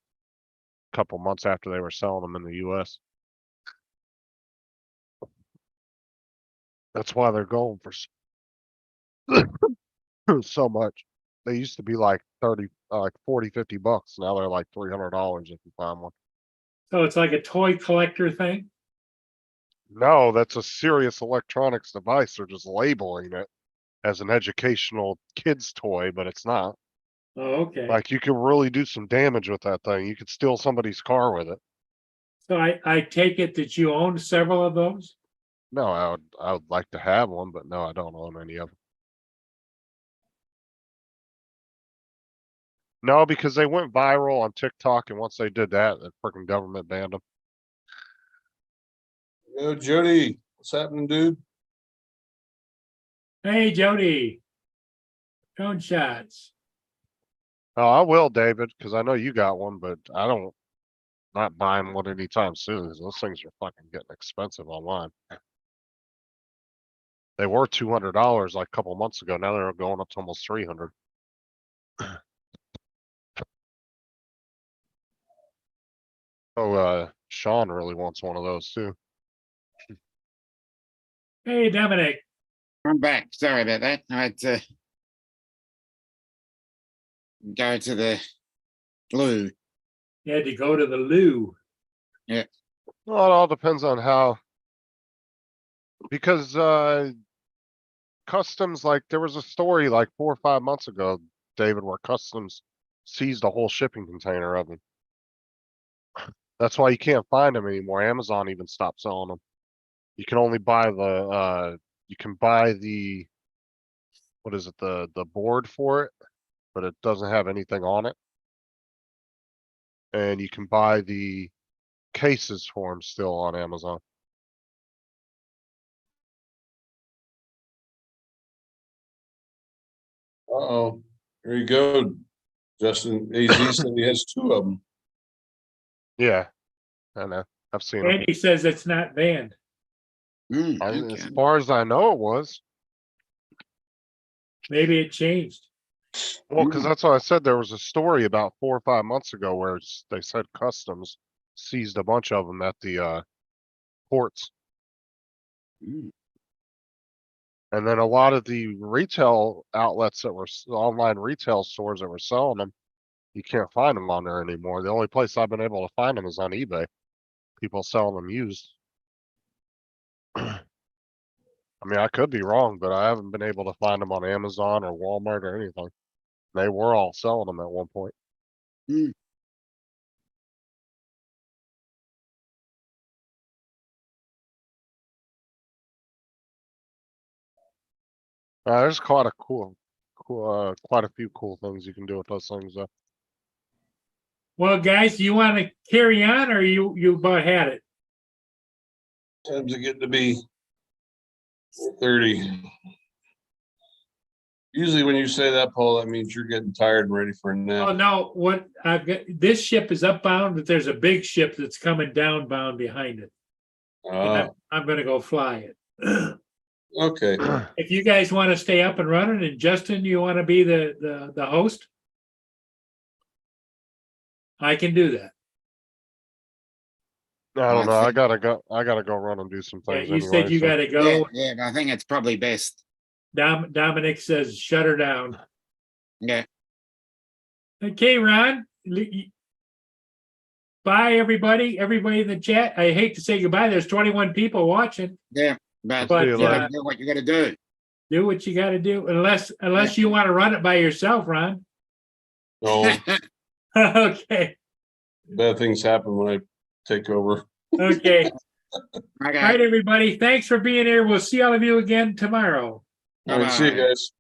C: a couple months after they were selling them in the US. That's why they're going for so much. They used to be like 40, 50 bucks. Now they're like $300 if you find one.
A: So it's like a toy collector thing?
C: No, that's a serious electronics device. They're just labeling it as an educational kids toy, but it's not.
A: Oh, okay.
C: Like you could really do some damage with that thing. You could steal somebody's car with it.
A: So I take it that you own several of those?
C: No, I would like to have one, but no, I don't own any of them. No, because they went viral on TikTok, and once they did that, the freaking government banned them.
D: Yo, Jody, what's happening, dude?
A: Hey, Jody. Drone shots.
C: Oh, I will, David, because I know you got one, but I don't. Not buying one anytime soon. 'Cause those things are fucking getting expensive online. They were $200 like a couple months ago. Now they're going up to almost 300. Oh, Sean really wants one of those too.
A: Hey, Dominic.
B: I'm back. Sorry about that. I had to go to the loo.
A: You had to go to the loo.
C: Well, it all depends on how. Because customs, like there was a story like 4 or 5 months ago, David, where customs seized a whole shipping container of them. That's why you can't find them anymore. Amazon even stopped selling them. You can only buy the you can buy the, what is it, the board for it, but it doesn't have anything on it. And you can buy the cases for them still on Amazon.
D: Uh-oh, here you go. Justin AZ said he has 2 of them.
C: Yeah, I know. I've seen them.
A: Andy says it's not banned.
B: Mm,
C: As
B: okay.
C: far as I know, it was.
A: Maybe it changed.
C: Well, because
B: Mm.
C: that's what I said. There was a story about 4 or 5 months ago where they said customs seized a bunch of them at the ports.
B: Mm.
C: And then a lot of the retail outlets that were online retail stores that were selling them, you can't find them on there anymore. The only place I've been able to find them is on eBay. People selling them used. I mean, I could be wrong, but I haven't been able to find them on Amazon or Walmart or anything. They were all selling them at one point.
B: Mm.
C: There's quite a quite a few cool things you can do with those things though.
A: Well, guys, do you want to carry on or you about had it?
D: Times are getting to be 30. Usually when you say that, Paul, that means you're getting tired and ready for a
A: Oh,
D: nap.
A: no, what I've got, this ship is upbound, but there's a big ship that's coming downbound behind it. And I'm gonna go fly it.
D: Okay,
A: If you guys want to stay up and running, and Justin, you want to be the host? I can do that.
C: I don't know. I
B: think-
C: gotta go run and do some
A: Yeah,
C: things
A: you
C: anyway.
A: said you
C: so-
A: gotta
B: Yeah,
A: go.
B: yeah, but I think it's probably best.
A: Dominic says shut her down.
B: Yeah.
A: Okay, Ron. Bye, everybody. Everybody in the chat. I hate to say goodbye. There's 21 people watching.
B: Yeah, but
C: See you
B: you
C: later.
B: gotta do what you gotta do.
A: Do what you gotta do, unless you want to run it by yourself, Ron.
D: no,
A: Okay,
D: bad things happen when I take over.
A: okay. All
B: Okay.
A: right, everybody. Thanks for being here. We'll see all of you again tomorrow.
D: All right, see you
B: Bye-bye.
D: guys.